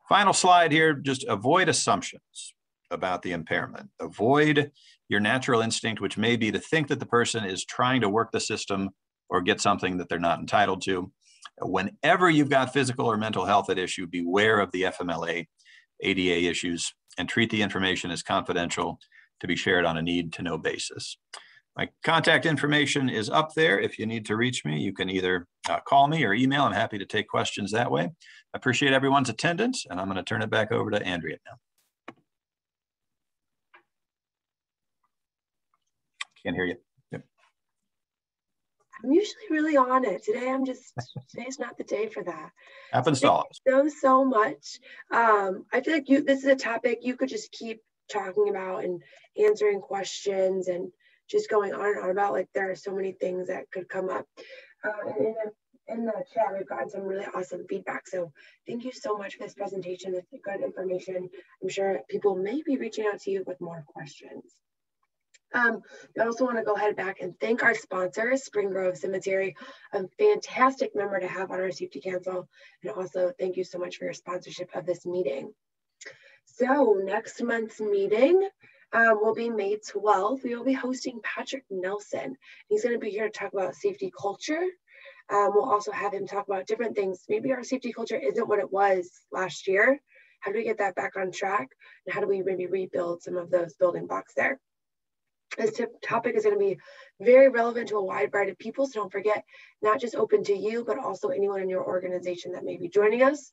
Final slide here, just avoid assumptions about the impairment. Avoid your natural instinct, which may be to think that the person is trying to work the system or get something that they're not entitled to. Whenever you've got physical or mental health at issue, beware of the FMLA ADA issues and treat the information as confidential to be shared on a need-to-know basis. My contact information is up there. If you need to reach me, you can either call me or email. I'm happy to take questions that way. I appreciate everyone's attendance, and I'm going to turn it back over to Andrea now. Can't hear you. Yep. I'm usually really on it. Today's not the day for that. Happens to all of us. So much. I feel like this is a topic you could just keep talking about and answering questions and just going on and on about. Like, there are so many things that could come up. In the chat, we've gotten some really awesome feedback. So thank you so much for this presentation. It's good information. I'm sure people may be reaching out to you with more questions. I also want to go ahead back and thank our sponsor, Spring Grove Cemetery, a fantastic member to have on our Safety Council. And also thank you so much for your sponsorship of this meeting. So next month's meeting will be May 12th. We will be hosting Patrick Nelson. He's going to be here to talk about safety culture. We'll also have him talk about different things. Maybe our safety culture isn't what it was last year. How do we get that back on track? And how do we maybe rebuild some of those building blocks there? This topic is going to be very relevant to a wide variety of people. So don't forget, not just open to you, but also anyone in your organization that may be joining us.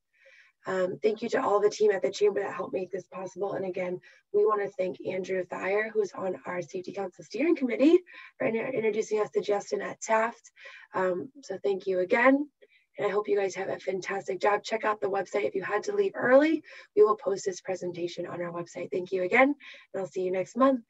Thank you to all the team at the Chamber that helped make this possible. And again, we want to thank Andrew Thayer, who's on our Safety Council Steering Committee, for introducing us to Justin at Taft. So thank you again. And I hope you guys have a fantastic job. Check out the website. If you had to leave early, we will post this presentation on our website. Thank you again, and I'll see you next month.